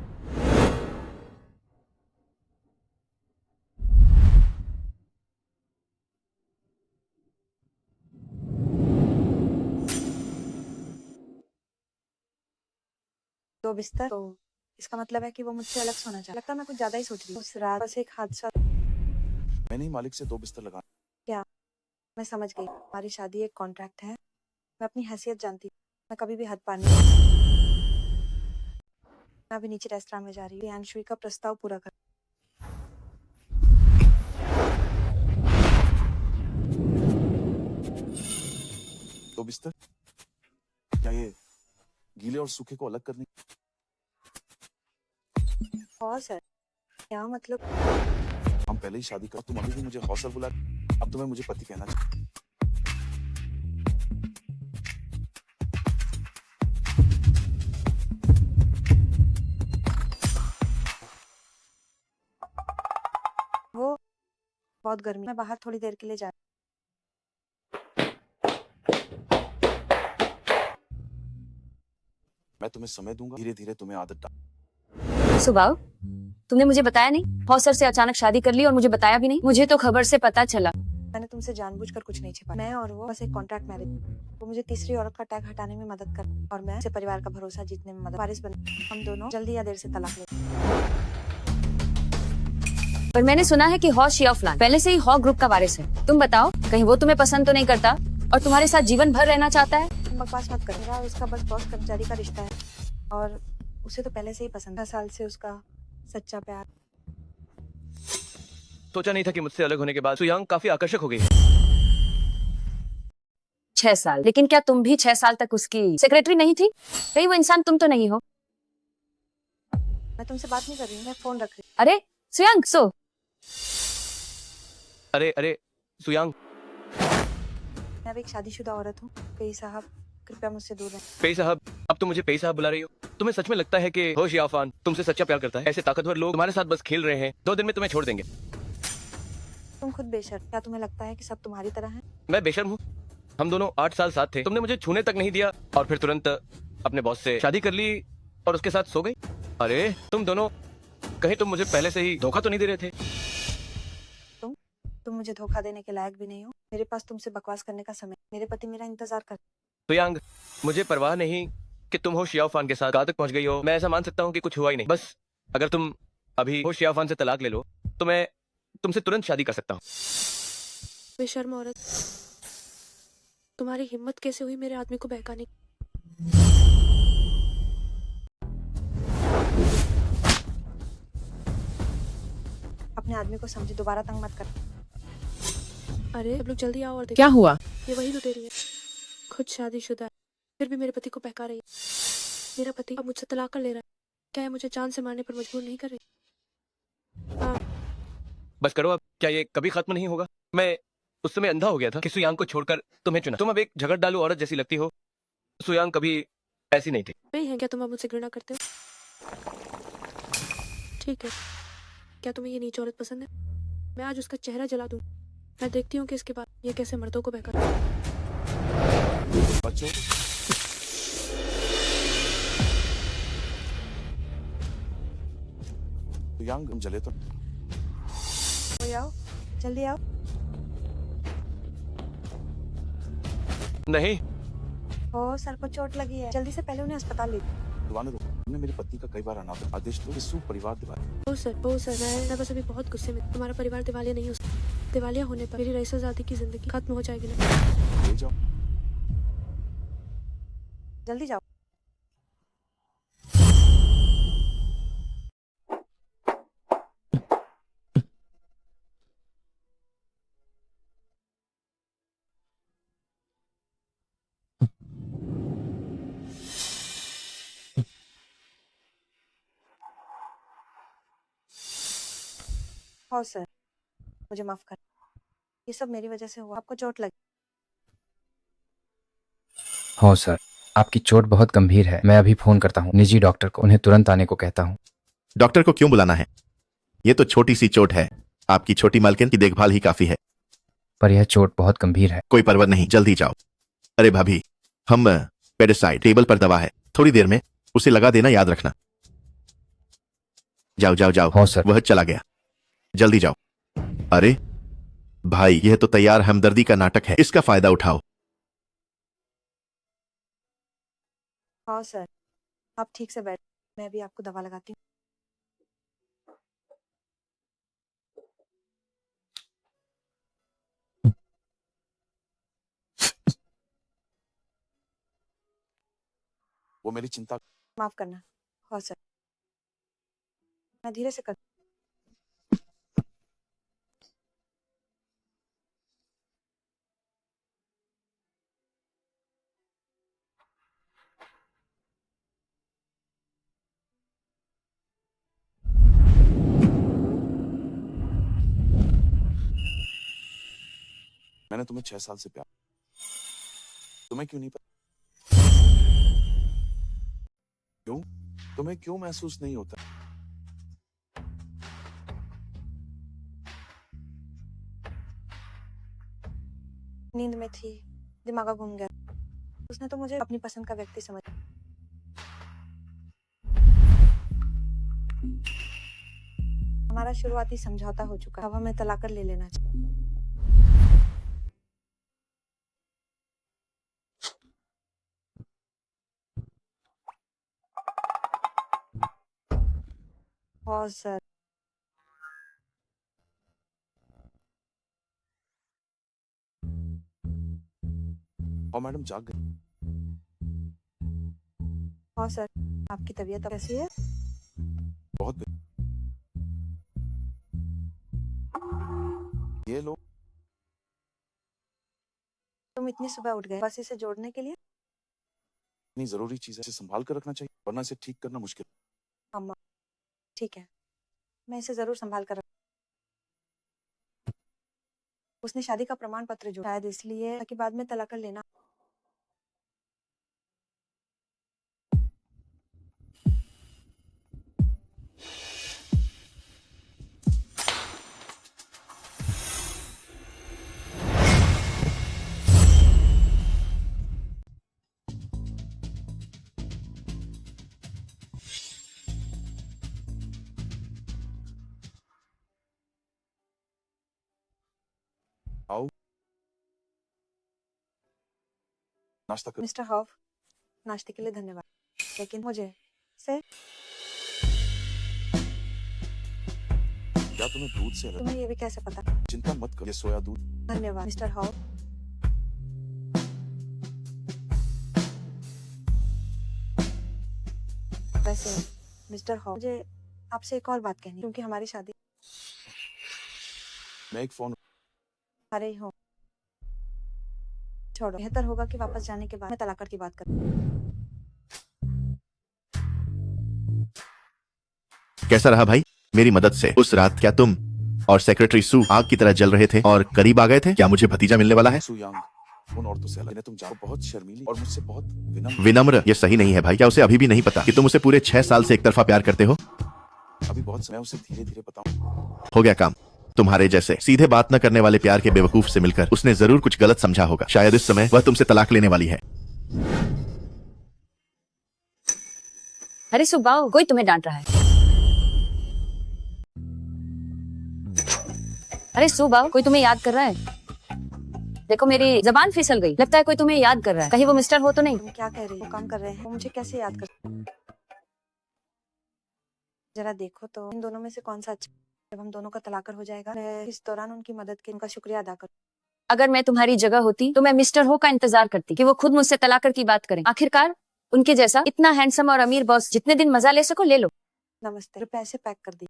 दो बिस्तर, तो इसका मतलब है कि वो मुझसे अलग सोना चाहता। लगता है मैं कुछ ज्यादा ही सोच रही हूँ। उस रात बस एक हादसा। मैंने ही मालिक से 2 बिस्तर लगाना। क्या? मैं समझ गई। हमारी शादी एक कॉन्ट्रैक्ट है। मैं अपनी हैसियत जानती हूँ। मैं कभी भी हद पार नहीं। मैं अभी नीचे रेस्टोरेंट में जा रही हूँ अंशुई का प्रस्ताव पूरा कर। दो बिस्तर, क्या ये गीले और सूखे को अलग करने? और सर, क्या मतलब? हम पहले ही शादी कर, तुम अभी भी मुझे हौसर बुला, अब तुम्हें मुझे पति कहना चाहिए। वो बहुत गर्मी, मैं बाहर थोड़ी देर के लिए जा। मैं तुम्हें समय दूंगा, धीरे धीरे तुम्हें आदत डाल। सुबाव, तुमने मुझे बताया नहीं? हौसर से अचानक शादी कर ली और मुझे बताया भी नहीं। मुझे तो खबर से पता चला। मैंने तुमसे जानबूझकर कुछ नहीं छिपाया। मैं और वो बस एक कॉन्ट्रैक्ट मैरिज। वो मुझे तीसरी औरत का टैग हटाने में मदद कर और मैं से परिवार का भरोसा जीतने में मदद। वारिस बन, हम दोनों जल्दी या देर से तलाक ले। पर मैंने सुना है कि हौ शिया फलान पहले से ही हौ ग्रुप का वारिस है। तुम बताओ, कहीं वो तुम्हें पसंद तो नहीं करता और तुम्हारे साथ जीवन भर रहना चाहता है? तुम बकवास मत कर। मेरा उसका बस बॉस कर्मचारी का रिश्ता है और उसे तो पहले से ही पसंद है। 10 साल से उसका सच्चा प्यार। सोचा नहीं था कि मुझसे अलग होने के बाद सुयांग काफी आकर्षक हो गई। 6 साल। लेकिन क्या तुम भी 6 साल तक उसकी सेक्रेटरी नहीं थी? कहीं वो इंसान तुम तो नहीं हो? मैं तुमसे बात नहीं कर रही हूँ, मैं फोन रख रही हूँ। अरे सुयांग, सो। अरे सुयांग, मैं अब एक शादीशुदा औरत हूँ। पेई साहब, कृपया मुझसे दूर रहें। पेई साहब, अब तुम मुझे पेई साहब बुला रही हो? तुम्हें सच में लगता है कि होश याफान तुमसे सच्चा प्यार करता है? ऐसे ताकतवर लोग तुम्हारे साथ बस खेल रहे हैं, 2 दिन में तुम्हें छोड़ देंगे। तुम खुद बेशर्म। क्या तुम्हें लगता है कि सब तुम्हारी तरह हैं? मैं बेशर्म हूँ? हम दोनों 8 साल साथ थे, तुमने मुझे छूने तक नहीं दिया और फिर तुरंत अपने बॉस से शादी कर ली और उसके साथ सो गई। अरे तुम दोनों, कहीं तुम मुझे पहले से ही धोखा तो नहीं दे रहे थे? तुम मुझे धोखा देने के लायक भी नहीं हो। मेरे पास तुमसे बकवास करने का समय। मेरे पति मेरा इंतजार कर। सुयांग, मुझे परवाह नहीं कि तुम हो शियाफान के साथ कहाँ तक पहुंच गई हो। मैं ऐसा मान सकता हूँ कि कुछ हुआ ही नहीं। बस अगर तुम अभी हो शियाफान से तलाक ले लो तो मैं तुमसे तुरंत शादी कर सकता हूँ। बेशर्म औरत, तुम्हारी हिम्मत कैसे हुई मेरे आदमी को बहकाने की? अपने आदमी को समझे, दोबारा तंग मत कर। अरे सब लोग जल्दी आओ और देखो। क्या हुआ? ये वही लुटेरी है। खुद खुद शादीशुदा है, फिर भी मेरे पति को बहका रही है। मेरा पति अब मुझसे तलाक कर ले रहा है। क्या ये मुझे जान से मारने पर मजबूर नहीं कर रही? हाँ, बस करो अब, क्या ये कभी खत्म नहीं होगा? मैं उस समय अंधा हो गया था कि सुयांग को छोड़कर तुम्हें चुना। तुम अब एक झगड़ालू औरत जैसी लगती हो। सुयांग कभी ऐसी नहीं थी। नहीं है क्या तुम अब मुझसे घृणा करते हो? ठीक है, क्या तुम्हें ये नीच औरत पसंद है? मैं आज उसका चेहरा जला दूं। मैं देखती हूँ कि इसके बाद ये कैसे मर्दों को बहकाता है। बच्चों, सुयांग तुम जले तो हो आओ, जल्दी आओ। नहीं, ओ सर को चोट लगी है, जल्दी से पहले उन्हें अस्पताल ले दुआने दो। तुमने मेरी पत्नी का कई बार अनादर आदेश दो कि परिवार दिवाली। ओ सर, मैं बस अभी बहुत गुस्से में। तुम्हारा परिवार दिवालिया नहीं हो सकता। दिवालिया होने पर मेरी रईसाजादी की जिंदगी खत्म हो जाएगी ना। ले जाओ। जल्दी जाओ। हाँ सर, मुझे माफ कर। ये सब मेरी वजह से हुआ। आपको चोट लगी। हो सर, आपकी चोट बहुत गंभीर है। मैं अभी फोन करता हूँ निजी डॉक्टर को, उन्हें तुरंत आने को कहता हूँ। डॉक्टर को क्यों बुलाना है? ये तो छोटी सी चोट है। आपकी छोटी मालकिन की देखभाल ही काफी है। पर यह चोट बहुत गंभीर है। कोई परवाह नहीं, जल्दी जाओ। अरे भाभी, हम पेडिसाइड टेबल पर दवा है, थोड़ी देर में उसे लगा देना, याद रखना। जाओ जाओ जाओ। हो सर। वह चला गया, जल्दी जाओ। अरे भाई, यह तो तैयार हमदर्दी का नाटक है, इसका फायदा उठाओ। हाँ सर, आप ठीक से बैठ। मैं भी आपको दवा लगाती हूँ। वो मेरी चिंता। माफ करना। हाँ सर, मैं धीरे से कर। मैंने तुम्हें 6 साल से प्यार। तुम्हें क्यों नहीं पता? क्यों? तुम्हें क्यों महसूस नहीं होता? नींद में थी, दिमाग घूम गया। उसने तो मुझे अपनी पसंद का व्यक्ति समझ। हमारा शुरुआती समझौता हो चुका। अब हमें तलाक कर ले लेना चाहिए। हाँ सर, और मैडम जाग गई। हाँ सर, आपकी तबीयत अब कैसी है? बहुत बेहतर। ये लो। तुम इतनी सुबह उठ गए बस इसे जोड़ने के लिए? इतनी जरूरी चीज है, इसे संभाल कर रखना चाहिए, वरना इसे ठीक करना मुश्किल। अम्मा, ठीक है, मैं इसे जरूर संभाल कर उसने शादी का प्रमाण पत्र जो शायद इसलिए ताकि बाद में तलाक कर लेना। आओ, नाश्ता कर। मिस्टर हॉफ, नाश्ते के लिए धन्यवाद, लेकिन मुझे से क्या तुम्हें दूध से तुम्हें ये भी कैसे पता? चिंता मत करो, ये सोया दूध। धन्यवाद मिस्टर हॉफ। वैसे मिस्टर हॉफ, मुझे आपसे एक और बात कहनी है, क्योंकि हमारी शादी। मैं एक फोन। आ रही हूँ। छोड़ो, बेहतर होगा कि वापस जाने के बाद मैं तलाक की बात करूं। कैसा रहा भाई मेरी मदद से? उस रात क्या तुम और सेक्रेटरी सू आग की तरह जल रहे थे और करीब आ गए थे? क्या मुझे भतीजा मिलने वाला है? सु यांग उन औरतों से अलग है, तुम जाओ, बहुत शर्मीली और मुझसे बहुत विनम्र। विनम्र ये सही नहीं है भाई। क्या उसे अभी भी नहीं पता कि तुम उसे पूरे 6 साल से एक तरफा प्यार करते हो? अभी बहुत समय, उसे धीरे धीरे बताऊं। हो गया काम। तुम्हारे जैसे सीधे बात न करने वाले प्यार के बेवकूफ से मिलकर उसने जरूर कुछ गलत समझा होगा। शायद इस समय वह तुमसे तलाक लेने वाली है। अरे सुबाओ, कोई तुम्हें डांट रहा है। अरे सुबाओ, कोई तुम्हें याद कर रहा है। देखो मेरी जबान फिसल गई, लगता है कोई तुम्हें याद कर रहा है। कहीं वो मिस्टर हो तो नहीं? तुम क्या कह रही हो? वो काम कर रहे हैं, वो मुझे कैसे याद कर। जरा देखो तो इन दोनों में से कौन सा अच्छा। जब हम दोनों का तलाक हो जाएगा, मैं इस दौरान उनकी मदद के उनका शुक्रिया अदा करूं। अगर मैं तुम्हारी जगह होती तो मैं मिस्टर हो का इंतजार करती कि वो खुद मुझसे तलाक की बात करें। आखिरकार उनके जैसा इतना हैंडसम और अमीर बॉस जितने दिन मजा ले सको ले लो। नमस्ते, पैसे पैक कर दी।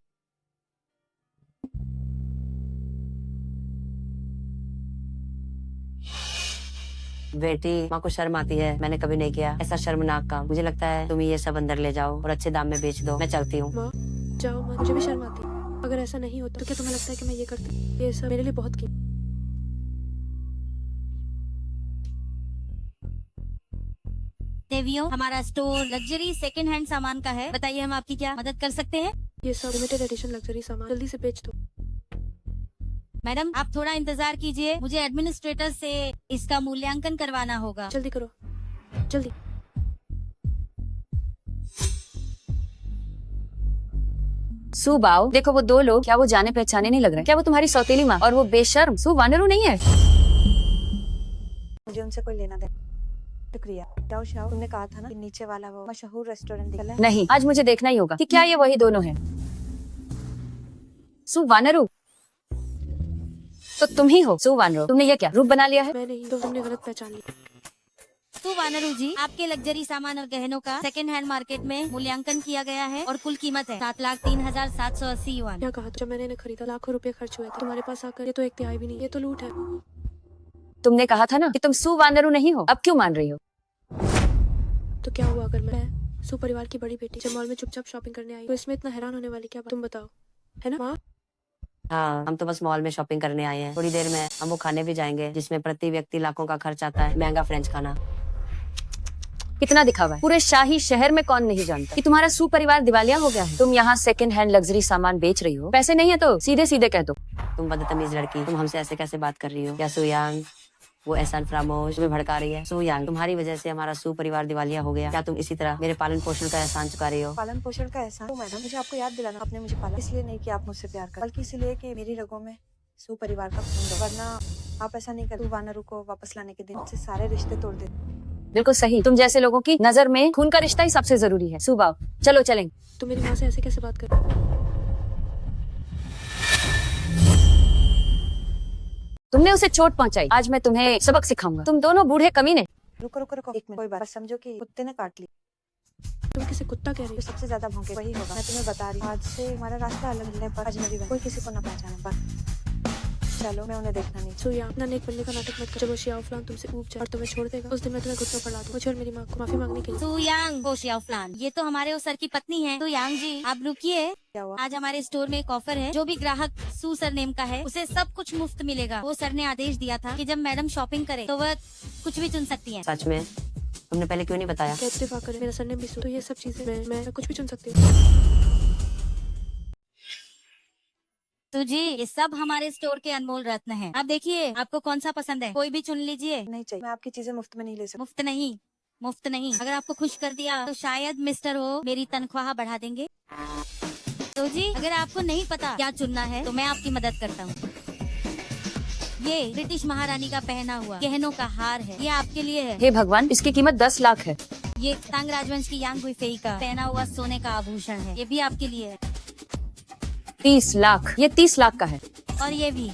बेटी, माँ को शर्म आती है। मैंने कभी नहीं किया ऐसा शर्मनाक काम। मुझे लगता है तुम ये सब अंदर ले जाओ और अच्छे दाम में बेच दो। मैं चलती हूँ। माँ जाओ, माँ मुझे भी शर्म आती है। अगर ऐसा नहीं होता तो क्या तुम्हें लगता है कि मैं ये करती? ये सब मेरे लिए बहुत कीमती। देवियों, हमारा स्टोर लग्जरी सेकंड हैंड सामान का है। बताइए हम आपकी क्या मदद कर सकते हैं? ये सब लिमिटेड एडिशन लग्जरी सामान जल्दी से बेच दो। मैडम आप थोड़ा इंतजार कीजिए, मुझे एडमिनिस्ट्रेटर से इसका मूल्यांकन करवाना होगा। जल्दी करो, जल्दी। सुबाओ, देखो वो दो लोग, क्या वो जाने पहचाने नहीं लग रहे? क्या वो तुम्हारी सौतेली माँ और वो बेशर्म सु वानरू नहीं है? मुझे उनसे कोई लेना देना। शुक्रिया। जाओ शाओ, तुमने कहा था ना कि नीचे वाला वो मशहूर रेस्टोरेंट है। नहीं, आज मुझे देखना ही होगा कि क्या ये वही दोनों हैं। सु वानरू तो तुम ही हो। सु वानरू, तुमने ये क्या रूप बना लिया है? मैं नहीं, तो तुमने गलत पहचान लिया। तो वानरू जी, आपके लग्जरी सामान और गहनों का सेकंड हैंड मार्केट में मूल्यांकन किया गया है और कुल कीमत है 7,03,780 युआन। क्या कहा? जब मैंने इन्हें खरीदा लाखों रुपए खर्च हुए थे, तुम्हारे पास आकर ये तो एक तिहाई भी नहीं। ये तो लूट है। तुमने कहा था ना कि तुम सु वानरू नहीं हो, अब क्यों मान रही हो? तो क्या हुआ अगर मैं सु परिवार की बड़ी बेटी जब मॉल में चुपचाप शॉपिंग करने आई, तो इसमें इतना हैरान होने वाली क्या बात? तुम बताओ, है ना माँ? हाँ, हम तो बस मॉल में शॉपिंग करने आए हैं। थोड़ी देर में हम वो खाने भी जाएंगे जिसमें प्रति व्यक्ति लाखों का खर्च आता है। महंगा फ्रेंच खाना। कितना दिखावा है। पूरे शाही शहर में कौन नहीं जानता कि तुम्हारा सु परिवार दिवालिया हो गया है। तुम यहाँ सेकंड हैंड लग्जरी सामान बेच रही हो, पैसे नहीं है तो सीधे सीधे कह दो। तुम बदतमीज लड़की, तुम हमसे ऐसे कैसे बात कर रही हो? क्या सु यांग वो एहसान फरामोश तुम्हें भड़का रही है? सु यांग, तुम्हारी वजह से हमारा सु परिवार दिवालिया हो गया। क्या तुम इसी तरह मेरे पालन पोषण का एहसान चुका रही हो? पालन पोषण का एहसान? तो मैडम, मुझे आपको याद दिलाना, आपने मुझे पाला इसलिए नहीं कि आप मुझसे प्यार कर, बल्कि इसलिए कि मेरी रगों में सु परिवार का खून दो। वरना आप ऐसा नहीं करते। वानरू को वापस लाने के दिन से सारे रिश्ते तोड़ देते। बिल्कुल सही। तुम जैसे लोगों की नजर में खून का रिश्ता ही सबसे जरूरी है। सुबाओ, चलो चलेंगे। तुम मेरी माँ से ऐसे कैसे बात कर? तुमने उसे चोट पहुंचाई, आज मैं तुम्हें सबक सिखाऊंगा। तुम दोनों बूढ़े कमीने। रुको रुको रुको, एक मिनट। कोई बात समझो कि कुत्ते ने काट ली। तुम किसे कुत्ता कह रही हो? जो सबसे ज्यादा भौंके वही होगा। मैं तुम्हें बता रही हूँ, आज से हमारा रास्ता अलग मिलने पर अजनबी बन, कोई किसी को न पहचाने। बस चलो, मैं उन्हें देखना नहीं। सु यांग, इतना नेक बनने का नाटक मत कर। जब वो शियाओफ्लान तुमसे ऊब जाए और तुम्हें छोड़ देगा, उस दिन मैं तुम्हें घुटनों पर ला दूंगा। मुझे और मेरी माँ को माफी मांगने के लिए। सु यांग हो शियाओफ्लान, ये तो हमारे उस सर की पत्नी है। सु यांग जी आप रुकिए। क्या हुआ? आज हमारे स्टोर में एक ऑफर है। जो भी ग्राहक सु सरनेम का है उसे सब कुछ मुफ्त मिलेगा। वो सर ने आदेश दिया था कि जब मैडम शॉपिंग करे तो वह कुछ भी चुन सकती है। सच में? तुमने पहले क्यों नहीं बताया? क्या इत्तेफाक करे, मेरा सरनेम भी सु, तो ये सब चीजें मैं कुछ भी चुन सकती हूँ। तो जी ये सब हमारे स्टोर के अनमोल रत्न हैं। आप देखिए आपको कौन सा पसंद है, कोई भी चुन लीजिए। नहीं चाहिए, मैं आपकी चीजें मुफ्त में नहीं ले सकती। मुफ्त नहीं, मुफ्त नहीं। अगर आपको खुश कर दिया तो शायद मिस्टर हो मेरी तनख्वाह बढ़ा देंगे। तो जी अगर आपको नहीं पता क्या चुनना है तो मैं आपकी मदद करता हूँ। ये ब्रिटिश महारानी का पहना हुआ गहनों का हार है, ये आपके लिए है। हे भगवान, इसकी कीमत 10 लाख है। ये तांग राजवंश की यांग हुई का पहना हुआ सोने का आभूषण है, ये भी आपके लिए है। 30 लाख, ये 30 लाख का है। और ये भी,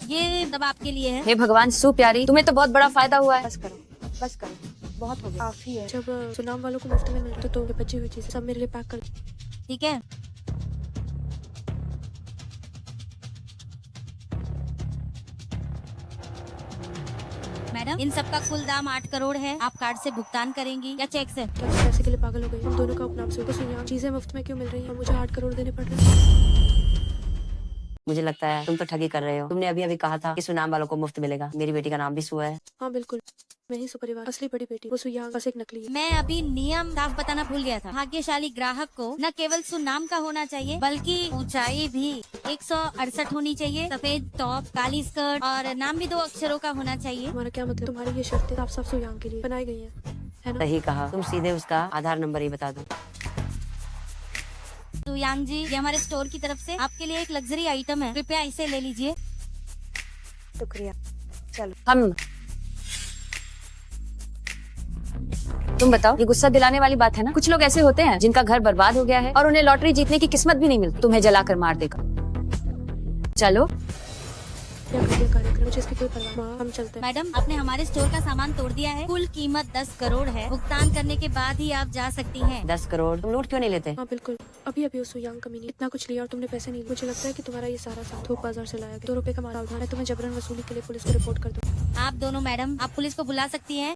ये सब आपके लिए है। हे भगवान, सु प्यारी, तुम्हें तो बहुत बड़ा फायदा हुआ है। बस करो, बस करो, बहुत हो गया, काफी है। जब सुनाम वालों को मुफ्त में मिलता तो ये बची हुई चीजें सब मेरे लिए पैक कर। ठीक है। इन सब का कुल दाम 8 करोड़ है। आप कार्ड से भुगतान करेंगी या चेक से? क्या तुम पैसे के लिए पागल हो गई? हम दोनों का उपनाम से सुयांग चीजें मुफ्त में क्यों मिल रही हैं और मुझे 8 करोड़ देने पड़ रहे हैं? मुझे लगता है तुम तो ठगी कर रहे हो। तुमने अभी अभी कहा था कि सुनाम वालों को मुफ्त मिलेगा। मेरी बेटी का नाम भी सु है। हाँ बिल्कुल, मैं ही सुपरिवार असली बड़ी बेटी, वो सुयांग बस एक नकली है। मैं अभी नियम साफ बताना भूल गया था। भाग्यशाली ग्राहक को न केवल सुनाम का होना चाहिए बल्कि ऊंचाई भी 168 होनी चाहिए, सफेद टॉप, काली स्कर्ट और नाम भी 2 अक्षरों का होना चाहिए। तुम्हारा क्या मतलब? तुम्हारी ये शर्तें साफ साफ सुयांग के लिए बनाई गई हैं, है ना? सही कहा। तुम सीधे उसका आधार नंबर ही बता दो। सुयांग जी, ये हमारे स्टोर की तरफ से आपके लिए एक लग्जरी आइटम है, कृपया इसे ले लीजिए। शुक्रिया। चलो हम तुम बताओ, ये गुस्सा दिलाने वाली बात है ना? कुछ लोग ऐसे होते हैं जिनका घर बर्बाद हो गया है और उन्हें लॉटरी जीतने की किस्मत भी नहीं मिलती। तुम्हें जलाकर मार देगा। चलो क्या घटिया कार्यक्रम, मुझे इसकी कोई परवाह नहीं। हम चलते हैं। मैडम, आपने हमारे स्टोर का सामान तोड़ दिया है। कुल कीमत 10 करोड़ है। भुगतान करने के बाद ही आप जा सकती हैं। 10 करोड़? तुम लूट क्यों नहीं लेते? हाँ बिल्कुल, अभी अभी उस सुयांग कमीने इतना कुछ लिया और तुमने पैसे नहीं लिए। मुझे लगता है कि तुम्हारा ये सारा सामान थोक बाजार से लाया गया। 2 रुपए का मारा उधार है। तुम्हें जबरन वसूली के लिए पुलिस को रिपोर्ट कर दूँ। आप दोनों मैडम, आप पुलिस को बुला सकती हैं।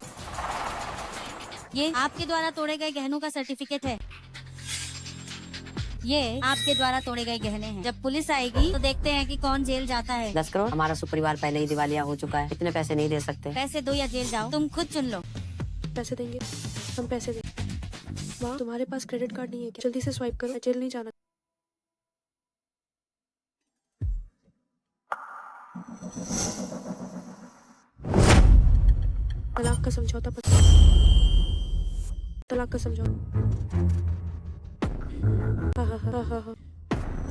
ये आपके द्वारा तोड़े गए गहनों का सर्टिफिकेट है। ये आपके द्वारा तोड़े गए गहने हैं। जब पुलिस आएगी तो देखते हैं कि कौन जेल जाता है। 10 करोड़? हमारा सुपरिवार पहले ही दिवालिया हो चुका है। इतने पैसे नहीं दे सकते। पैसे दो या जेल जाओ, तुम खुद चुन लो। पैसे देंगे, हम पैसे देंगे। माँ, तुम्हारे पास क्रेडिट कार्ड नहीं है क्या? जल्दी से स्वाइप करो, जेल नहीं जाना। तलाक का समझौता पत्र, तलाक का समझौता। हाँ।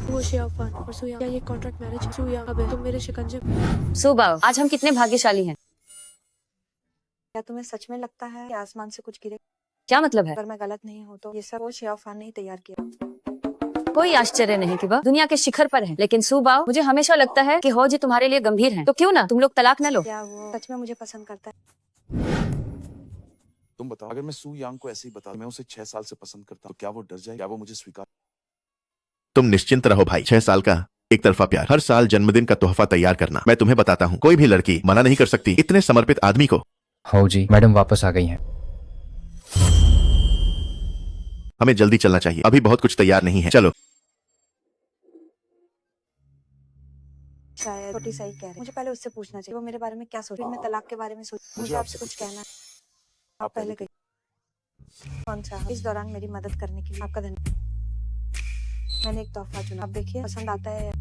वो शियाफान और सुयांग, क्या ये कॉन्ट्रैक्ट मैरिज है? सुयांग, अब तुम मेरे शिकंजे में। सुबह, आज हम कितने भाग्यशाली हैं। क्या तुम्हें सच में लगता है कि आसमान से कुछ गिरे? क्या मतलब है? अगर मैं गलत नहीं हूँ तो ये सब वो शियाफान ने ही तैयार किया। कोई आश्चर्य नहीं कि वह दुनिया के शिखर पर है। लेकिन सुबाओ, मुझे हमेशा लगता है कि हो जी तुम्हारे लिए गंभीर है। तो क्यों ना तुम लोग तलाक न लो? क्या वो सच में मुझे पसंद करता है? तुम बताओ, अगर मैं सू यांग को ऐसे ही बता, मैं उसे 6 साल से पसंद करता हूँ, तो क्या वो डर जाए? क्या वो मुझे स्वीकार? तुम निश्चिंत रहो भाई। 6 साल का एक तरफा प्यार, हर साल जन्मदिन का तोहफा तैयार करना। मैं तुम्हें बताता हूँ, कोई भी लड़की मना नहीं कर सकती इतने समर्पित आदमी को। हो जी, मैडम वापस आ गई हैं। हमें जल्दी चलना चाहिए, अभी बहुत कुछ तैयार नहीं है। चलो। शायद छोटी सही कह रही है। मुझे पहले उससे पूछना चाहिए वो मेरे बारे में क्या सोच। फिर मैं तलाक के बारे में सोच। मुझे आपसे कुछ कहना है। आप पहले कहिए। कौन सा? इस दौरान मेरी मदद करने के लिए आपका धन्यवाद। मैंने एक तोहफा चुना, आप देखिए पसंद आता है।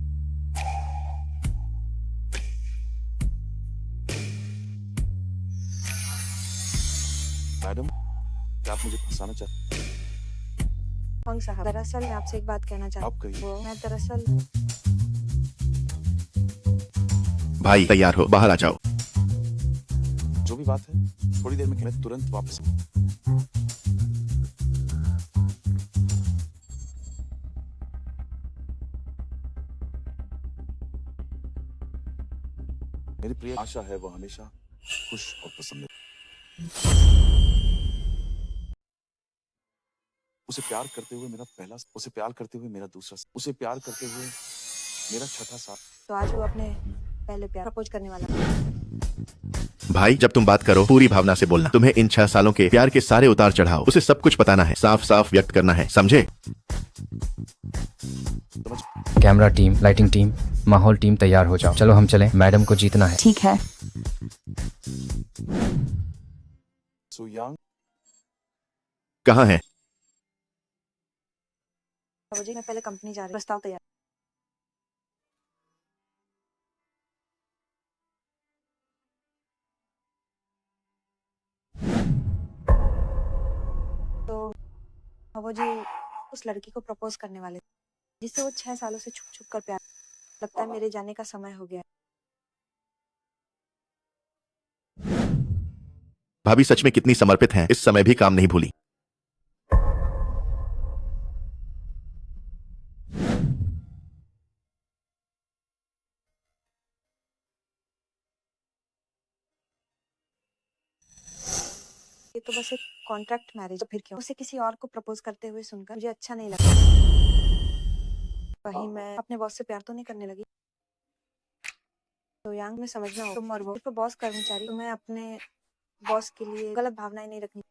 मैडम, क्या आप मुझे फंसाना चाहते हैं? कौन सा? दरअसल मैं आपसे एक बात कहना चाहती आप कहिए। हूँ। मैं दरअसल भाई तैयार हो, बाहर आ जाओ। जो भी बात है, थोड़ी देर में मैं तुरंत वापस। मेरी प्रिय आशा है वो हमेशा खुश और प्रसन्न रहे। उसे प्यार करते हुए मेरा पहला, उसे प्यार करते हुए मेरा दूसरा, उसे प्यार करते हुए मेरा 6ठा साल। तो आज वो अपने पहले प्यार प्रपोज करने वाला है। भाई जब तुम बात करो पूरी भावना से बोलना। तुम्हें इन 6 सालों के प्यार के सारे उतार चढ़ाव उसे सब कुछ बताना है, साफ साफ व्यक्त करना है, समझे? कैमरा टीम, लाइटिंग टीम, माहौल टीम तैयार हो जाओ। चलो हम चलें, मैडम को जीतना है। ठीक है। सुयांग कहाँ है? मुझे मैं पहले कंपनी जा रही हूँ। प्रस्ताव तैयार। तो वो जी उस लड़की को प्रपोज करने वाले जिससे वो 6 सालों से छुप छुप कर प्यार। लगता है मेरे जाने का समय हो गया है। भाभी सच में कितनी समर्पित हैं, इस समय भी काम नहीं भूली। ये तो बस एक कॉन्ट्रैक्ट मैरिज। तो फिर क्यों उसे किसी और को प्रपोज करते हुए सुनकर मुझे अच्छा नहीं लगा। कहीं मैं अपने बॉस से प्यार तो नहीं करने लगी। तो यांग में समझना हो, तुम और वो सिर्फ बॉस कर्मचारी, तुम्हें अपने बॉस के लिए गलत भावनाएं नहीं रखनी।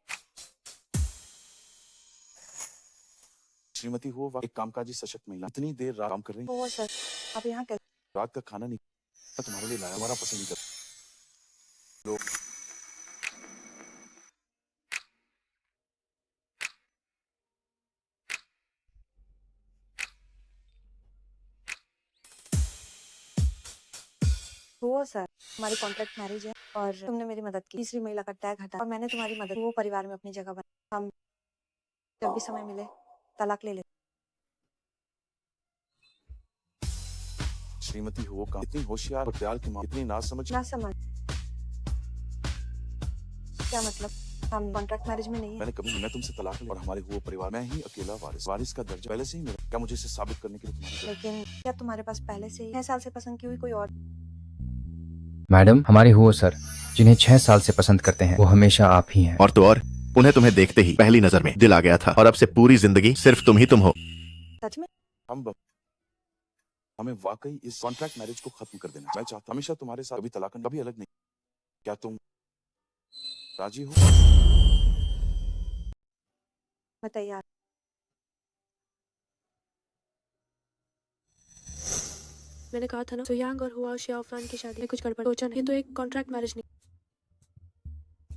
श्रीमती हो एक कामकाजी सशक्त महिला, इतनी देर रात काम कर रही वो सर, आप यहाँ कैसे? रात का खाना नहीं मैं तुम्हारे लिए लाया, हमारा पसंदीदा लो। वो सर, हमारी कॉन्ट्रैक्ट मैरिज है और तुमने मेरी मदद की, तीसरी महिला का टैग हटा और मैंने तुम्हारी मदद, वो परिवार में अपनी जगह बना। हम जब भी समय मिले तलाक ले लेते। श्रीमती हो का इतनी होशियार और दयाल की मां, इतनी ना समझ क्या मतलब? हम कॉन्ट्रैक्ट मैरिज में नहीं है। मैंने कभी मैं तुमसे तलाक लिया और हमारे हुए परिवार में ही अकेला वारिस का दर्जा पहले से ही मेरा। क्या मुझे इसे साबित करने के लिए तुम्हारी लेकिन क्या तुम्हारे पास पहले से ही 6 साल से पसंद की हुई कोई और? मैडम, हमारे हुओ सर जिन्हें 6 साल से पसंद करते हैं वो हमेशा आप ही हैं। और तो और उन्हें तुम्हें देखते ही पहली नजर में दिल आ गया था और अब से पूरी जिंदगी सिर्फ तुम ही तुम हो। सच में? हमें वाकई इस कॉन्ट्रैक्ट मैरिज को खत्म कर देना। मैं चाहता हमेशा तुम्हारे साथ, कभी तलाक कभी अलग नहीं। क्या तुम राजी हो? मैं तैयार। मैंने कहा था ना, सुयांग और हुआ शियाओफान की शादी में कुछ गड़बड़ सोचा नहीं। ये तो एक कॉन्ट्रैक्ट मैरिज नहीं।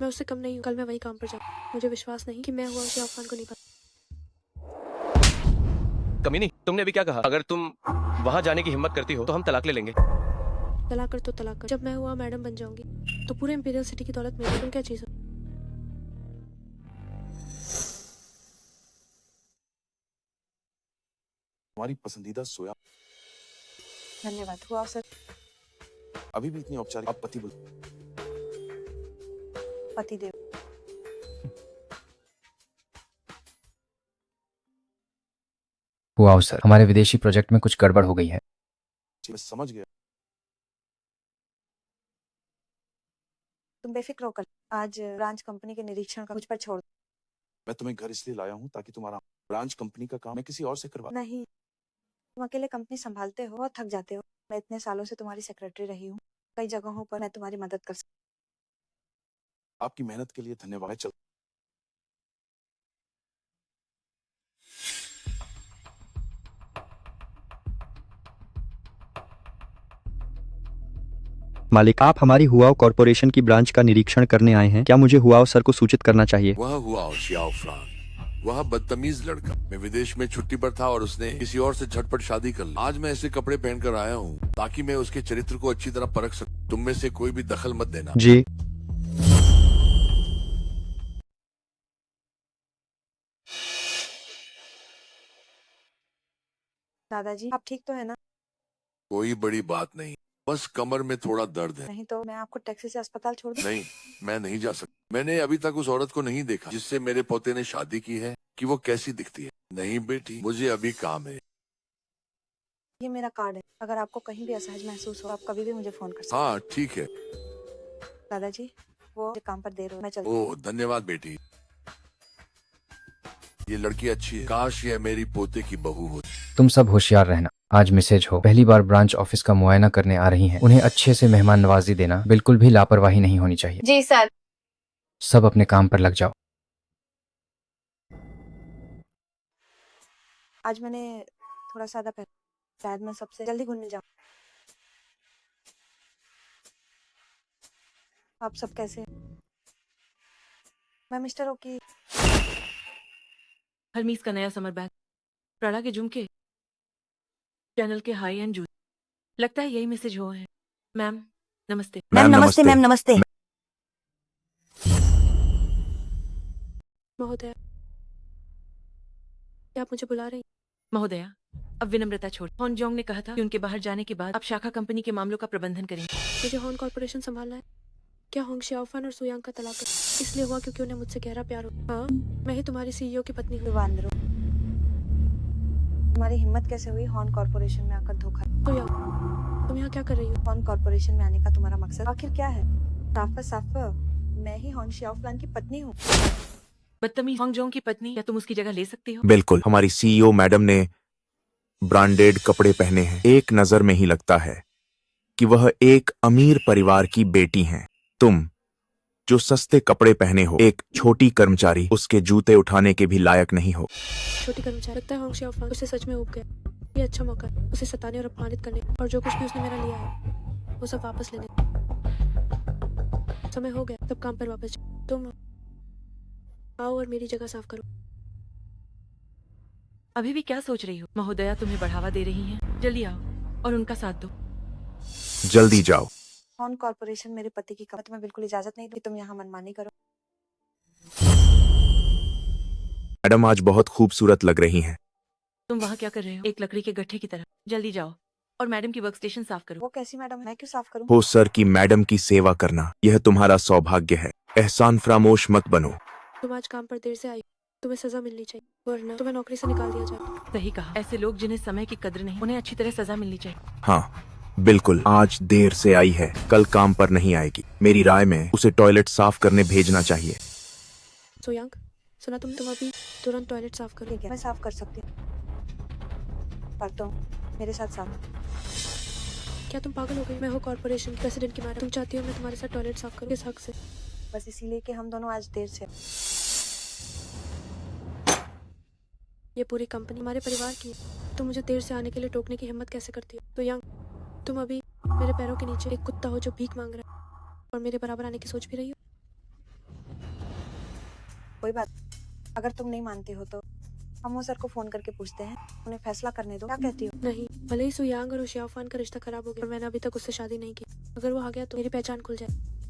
मैं उससे कम नहीं हूँ। कल मैं वही काम पर जाऊँ। मुझे विश्वास नहीं कि मैं हुआ शियाओफान को नहीं पता। कमी नहीं, तुमने अभी क्या कहा? अगर तुम वहां जाने की हिम्मत करती हो तो हम तलाक ले लेंगे। तलाक कर तो तलाक कर। जब मैं हुआ मैडम बन जाऊंगी तो पूरे इंपीरियल सिटी की दौलत मेरी। तुम क्या चीज हो? तुम्हारी पसंदीदा सोया। धन्यवाद। हुआ सर। अभी भी इतनी औपचारिक। अब पति बोल। पति देव। हुआ सर, हमारे विदेशी प्रोजेक्ट में कुछ गड़बड़ हो गई है। मैं समझ गया। तुम बेफिक्र होकर आज ब्रांच कंपनी के निरीक्षण का मुझ पर छोड़। मैं तुम्हें घर इसलिए लाया हूँ ताकि तुम्हारा ब्रांच कंपनी का काम मैं किसी और से करवा। नहीं, तुम अकेले कंपनी संभालते हो, बहुत थक जाते हो। मैं इतने सालों से तुम्हारी सेक्रेटरी रही हूँ। कई जगहों पर मैं तुम्हारी मदद कर सकती। आपकी मेहनत के लिए धन्यवाद। चल मालिक, आप हमारी हुआओ कॉरपोरेशन की ब्रांच का निरीक्षण करने आए हैं। क्या मुझे हुआओ सर को सूचित करना चाहिए? वह हुआ शियाओफ्रान, वह बदतमीज लड़का। मैं विदेश में छुट्टी पर था और उसने किसी और से झटपट शादी कर ली। आज मैं ऐसे कपड़े पहनकर आया हूँ ताकि मैं उसके चरित्र को अच्छी तरह परख सकूं। तुम में से कोई भी दखल मत देना। जी। दादाजी, आप ठीक तो है ना? कोई बड़ी बात नहीं, बस कमर में थोड़ा दर्द है। नहीं तो मैं आपको टैक्सी से अस्पताल छोड़ दूं? नहीं, मैं नहीं जा सकता। मैंने अभी तक उस औरत को नहीं देखा जिससे मेरे पोते ने शादी की है कि वो कैसी दिखती है। नहीं बेटी, मुझे अभी काम है। ये मेरा कार्ड है। अगर आपको कहीं भी असहज महसूस हो, आप कभी भी मुझे फोन कर सकते हाँ ठीक है। हैं। दादाजी, वो मुझे काम पर देर हो, मैं चलती हूँ। ओह धन्यवाद बेटी। ये लड़की अच्छी है। काश ये मेरी पोते की बहू होती। तुम सब होशियार रहना। आज मिसेज हो पहली बार ब्रांच ऑफिस का मुआयना करने आ रही हैं। उन्हें अच्छे से मेहमान नवाजी देना। बिल्कुल भी लापरवाही नहीं होनी चाहिए। जी सर। सब अपने काम पर लग जाओ। आज मैंने थोड़ा सादा पहना, शायद मैं सबसे जल्दी घुल मिल जाऊं। आप सब कैसे हैं? मैं मिस्टर ओकी। हरमीज का नया समर बैग, प्राड़ा के झुमके, चैनल के हाई एंड जूते। लगता है यही मैसेज हो है। मैम नमस्ते। मैम नमस्ते। मैम नमस्ते। महोदया, क्या आप मुझे बुला रही? महोदया, अब विनम्रता छोड़। हॉन जोंग ने कहा था कि उनके बाहर जाने के बाद आप शाखा कंपनी के मामलों का प्रबंधन करेंगे। मुझे हॉन कॉर्पोरेशन संभालना है। क्या होंग शियाओफान और सुयांग का तलाक इसलिए हुआ क्योंकि उन्हें मुझसे गहरा प्यार हो? हाँ, मैं ही तुम्हारी सीईओ की पत्नी हूँ। वांदरो, तुम्हारी हिम्मत कैसे हुई हॉन कॉर्पोरेशन में आकर धोखा? तुम यहाँ क्या कर रही हो? हॉन कॉर्पोरेशन में आने का तुम्हारा मकसद आखिर क्या है? साफ मैं ही हॉन शियाओफान की पत्नी हूँ। बदतमीज हॉन्ग जोंग की पत्नी, क्या तुम उसकी जगह ले सकती हो? बिल्कुल। हमारी सीईओ मैडम ने ब्रांडेड कपड़े पहने हैं। एक नजर में ही लगता है कि वह एक अमीर परिवार की बेटी हैं। तुम जो सस्ते कपड़े पहने हो, एक छोटी कर्मचारी उसके जूते उठाने के भी लायक नहीं हो। छोटी कर्मचारी, लगता है होंग शाओफान उसे सच में ऊब गया। ये अच्छा मौका है उसे सताने और अपमानित करने का, और जो कुछ भी उसने मेरा लिया है वो सब वापस लेने का। समय हो गया, तब काम पर वापस जाओ। तुम आओ और मेरी जगह साफ करो। अभी भी क्या सोच रही हो? महोदया तुम्हें बढ़ावा दे रही हैं। जल्दी आओ और उनका साथ दो। जल्दी जाओ। ऑन कॉर्पोरेशन मेरे पति की तुम्हें बिल्कुल इजाजत नहीं दूंगी, तुम यहाँ मनमानी करो। मैडम आज बहुत खूबसूरत लग रही हैं। तुम वहाँ क्या कर रहे हो? एक लकड़ी के गट्ठे की तरह। जल्दी जाओ और मैडम की वर्क स्टेशन साफ करो। वो कैसी मैडम? मैं क्यों साफ करूं? हो सर की मैडम की सेवा करना यह तुम्हारा सौभाग्य है। एहसान फरामोश मत बनो। तुम आज काम पर देर से आई, तुम्हें सजा मिलनी चाहिए, वरना तुम्हें नौकरी से निकाल दिया जाए। सही कहा। ऐसे लोग जिन्हें समय की कद्र नहीं, उन्हें अच्छी तरह सजा मिलनी चाहिए। हाँ बिल्कुल, आज देर से आई है, कल काम पर नहीं आएगी। मेरी राय में उसे टॉयलेट साफ करने भेजना चाहिए। सोयांग, सुना तुम अभी तुरंत टॉयलेट साफ करो। ठीक है, मैं साफ कर सकती हूँ, पर तुम मेरे साथ साफ। क्या तुम पागल हो गई? मैं हूँ कॉर्पोरेशन की प्रेसिडेंट की मैडम। तुम चाहती हो मैं तुम्हारे साथ टॉयलेट साफ करूँ? किस हक से? बस इसीलिए कि हम दोनों आज देर से। ये पूरी कंपनी हमारे परिवार की है। तुम मुझे देर से आने के लिए टोकने की हिम्मत कैसे करती हो? तो यंग, तुम अभी मेरे पैरों के नीचे एक कुत्ता हो जो भीख मांग रहा है, और मेरे बराबर आने की सोच भी रही हो। कोई बात, अगर तुम नहीं मानती हो तो हम वो सर को फोन करके पूछते हैं, उन्हें फैसला करने दो। क्या कहती हो? नहीं, भले ही सुयांग और शाओफान का रिश्ता खराब हो गया, पर मैंने अभी तक उससे शादी नहीं की। अगर वो आ गया तो मेरी पहचान खुल जाए।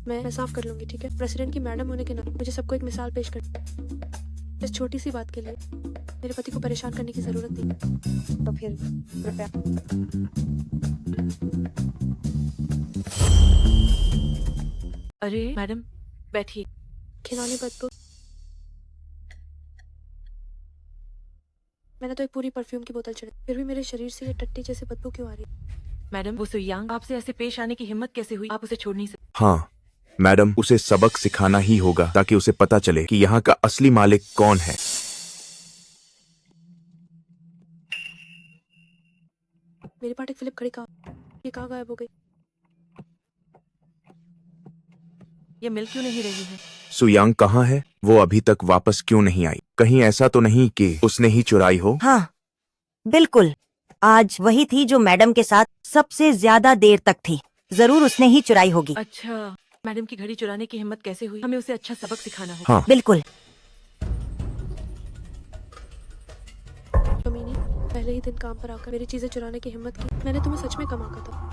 मैं साफ कर लूंगी, ठीक है? प्रेसिडेंट की मैडम होने के नाते मुझे सबको एक मिसाल पेश कर। इस छोटी सी बात के लिए मेरे पति को परेशान करने की जरूरत नहीं। तो फिर कृपया अरे मैडम बैठिए। खिलौने बदबू, मैंने तो एक पूरी परफ्यूम की बोतल चढ़ाई, फिर भी मेरे शरीर से ये टट्टी जैसे बदबू क्यों आ रही है? मैडम, वो सुयांग आपसे ऐसे पेश आने की हिम्मत कैसे हुई? आप उसे छोड़ नहीं सकते। हाँ मैडम, उसे सबक सिखाना ही होगा ताकि उसे पता चले कि यहाँ का असली मालिक कौन है। मेरी पार्टी फिलिप खड़ी कहाँ? ये कहाँ गायब हो गई? ये मिल क्यों नहीं रही है? सुयांग कहाँ है? वो अभी तक वापस क्यों नहीं आई? कहीं ऐसा तो नहीं कि उसने ही चुराई हो? हाँ बिल्कुल, आज वही थी जो मैडम के साथ सबसे ज्यादा देर तक थी। जरूर उसने ही चुराई होगी। अच्छा, मैडम की घड़ी चुराने की हिम्मत कैसे हुई? हमें उसे अच्छा सबक सिखाना होगा। हाँ बिल्कुल। कमीनी, पहले ही दिन काम पर आकर मेरी चीजें चुराने की हिम्मत की। मैंने तुम्हें सच में कमा था।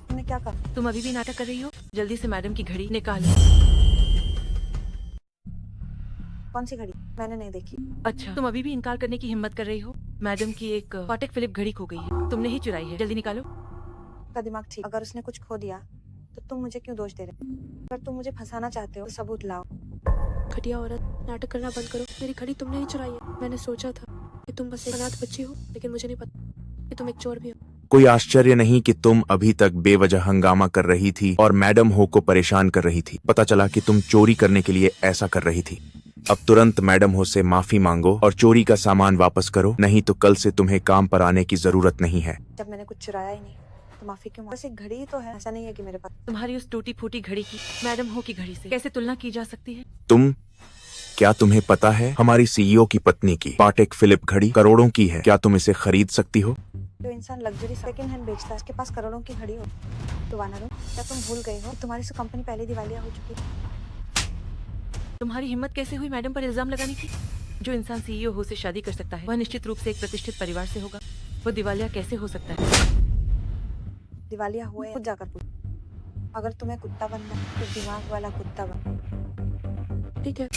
तुमने क्या कहा? तुम अभी भी नाटक कर रही हो? जल्दी से मैडम की घड़ी निकालो। कौन सी घड़ी? मैंने नहीं देखी। अच्छा, तुम अभी भी इनकार करने की हिम्मत कर रही हो? मैडम की एक पाटेक फिलिप घड़ी खो गई है, तुमने ही चुराई है। जल्दी निकालो। का दिमाग ठीक। अगर उसने कुछ खो दिया तो तुम मुझे क्यों दोष दे रहे? अगर तुम मुझे फंसाना चाहते हो तो सबूत लाओ। घटिया औरत, नाटक करना बंद करो। मेरी घड़ी तुमने ही चुराई है। मैंने सोचा था कि तुम बस एक अनाथ बच्ची हो, लेकिन मुझे नहीं पता कि तुम एक चोर भी हो। कोई आश्चर्य नहीं कि तुम अभी तक बेवजह हंगामा कर रही थी और मैडम हो को परेशान कर रही थी। पता चला कि तुम चोरी करने के लिए ऐसा कर रही थी। अब तुरंत मैडम हो से माफी मांगो और चोरी का सामान वापस करो, नहीं तो कल से तुम्हें काम पर आने की जरूरत नहीं है। जब मैंने कुछ चुराया ही नहीं तो माफी क्यों? बस एक घड़ी ही तो है, ऐसा नहीं है कि मेरे पास। तुम्हारी उस टूटी फूटी घड़ी की मैडम हो की घड़ी से कैसे तुलना की जा सकती है? क्या तुम्हें पता है हमारी सीईओ की पत्नी की पाटेक फिलिप घड़ी करोड़ों की है? क्या तुम इसे खरीद सकती हो? जो इंसान लग्जरी सेकंड हैंड बेचता है उसके पास करोड़ों की घड़ी हो। तो वानरो, क्या तुम भूल गए हो तुम्हारी से कंपनी पहले दिवालिया हो चुकी है? तुम्हारी हिम्मत कैसे हुई मैडम पर इल्जाम लगाने की? जो इंसान सीईओ हो से शादी कर सकता है वह निश्चित रूप से एक प्रतिष्ठित परिवार से होगा। वो दिवालिया कैसे हो सकता है? दिवालिया हुआ है खुद जाकर पूछ। अगर तुम्हें कुत्ता बनना है तो दिमाग वाला कुत्ता बन। ठीक है,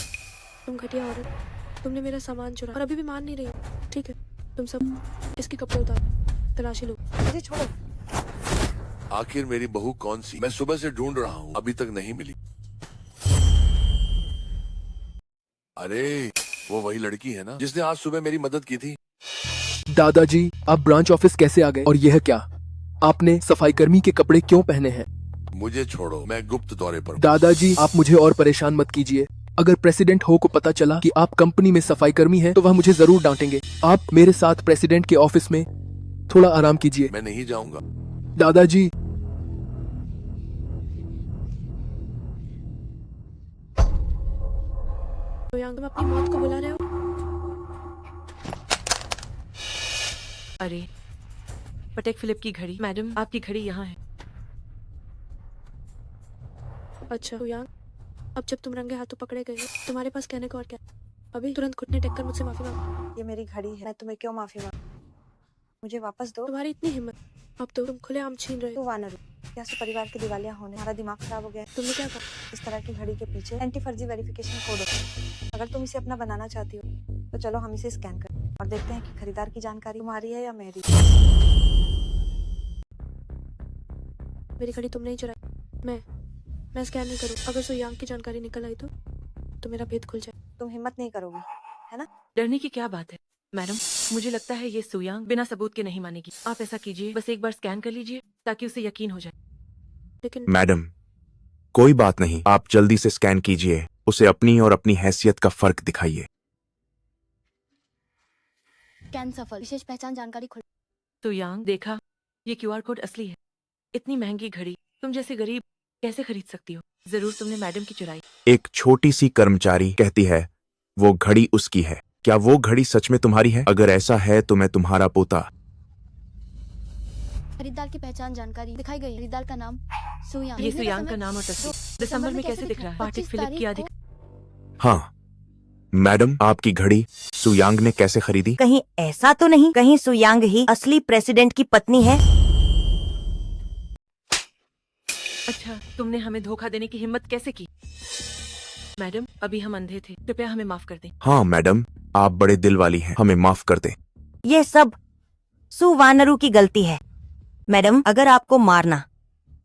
तुम घटिया औरत, तुमने मेरा सामान चुरा और अभी भी मान नहीं रही हो। ठीक है, तुम सब इसके कपड़े उतारो, तलाशी लो। मुझे छोड़ो। आखिर मेरी बहू कौन सी? मैं सुबह से ढूंढ रहा हूँ, अभी तक नहीं मिली। अरे वो वही लड़की है ना जिसने आज सुबह मेरी मदद की थी? दादाजी, आप ब्रांच ऑफिस कैसे आ गए? और यह क्या, आपने सफाई कर्मी के कपड़े क्यों पहने हैं? मुझे छोड़ो, मैं गुप्त दौरे पर। दादाजी, आप मुझे और परेशान मत कीजिए। अगर प्रेसिडेंट हो को पता चला कि आप कंपनी में सफाई कर्मी हैं, तो वह मुझे जरूर डांटेंगे। आप मेरे साथ प्रेसिडेंट के ऑफिस में थोड़ा आराम कीजिए। मैं नहीं जाऊंगा। दादाजी, सुयांग, तुम अपनी मौत को बुला रहे हो? अरे, पटेक फिलिप की घड़ी। मैडम, आपकी घड़ी यहाँ है। अच्छा सुयांग, अब जब तुम रंगे हाथों पकड़े गए हो, तुम्हारे पास कहने को और क्या? अभी तुरंत घुटने टेक कर मुझसे माफी मांगो। ये मेरी घड़ी है, मैं तुम्हें क्यों माफी मांगू? मुझे वापस दो। तुम्हारी इतनी हिम्मत, अब तो तुम खुलेआम छीन रहे हो। तो वानर, क्या से परिवार के दिवालिया होने हमारा दिमाग खराब हो गया है? तुमने क्या कहा? इस तरह की घड़ी के पीछे एंटी फर्जी वेरिफिकेशन कोड होता है। अगर तुम इसे अपना बनाना चाहती हो तो चलो हम इसे स्कैन करें और देखते हैं कि खरीदार की जानकारी तुम्हारी है या मेरी। मेरी घड़ी तुमने ही चुराई। मैं स्कैन नहीं करूँ। अगर सुयांग की जानकारी निकल आई तो मेरा भेद खुल जाए। तुम हिम्मत नहीं करोगी, है ना? डरने की क्या बात है मैडम? मुझे लगता है ये सुयांग बिना सबूत के नहीं मानेगी। आप ऐसा कीजिए, बस एक बार स्कैन कर लीजिए ताकि उसे यकीन हो जाए। लेकिन मैडम, कोई बात नहीं, आप जल्दी से स्कैन कीजिए, उसे अपनी और अपनी हैसियत का फर्क दिखाइए। स्कैन सफल। विशेष पहचान जानकारी खुल। सुयांग, देखा, ये क्यूआर कोड असली है। इतनी महंगी घड़ी तुम जैसे गरीब कैसे खरीद सकती हो? जरूर तुमने मैडम की चुराई। एक छोटी सी कर्मचारी कहती है वो घड़ी उसकी है। क्या वो घड़ी सच में तुम्हारी है? अगर ऐसा है तो मैं तुम्हारा पोता। खरीदार की पहचान जानकारी दिखाई गई। खरीदार का नाम सुयांग। ये सुयांग का नाम और तस्वीर दिसंबर में कैसे दिख रहा है? पाटिक फिलिप की अधिक। हाँ मैडम, आपकी घड़ी सुयांग ने कैसे खरीदी? कहीं ऐसा तो नहीं, कहीं सुयांग ही असली प्रेसिडेंट की पत्नी है? अच्छा, तुमने हमें धोखा देने की हिम्मत कैसे की? मैडम, अभी हम अंधे थे, कृपया हमें माफ कर दें। हाँ मैडम, आप बड़े दिल वाली हैं, हमें माफ कर दें। ये सब सुवानरू की गलती है। मैडम, अगर आपको मारना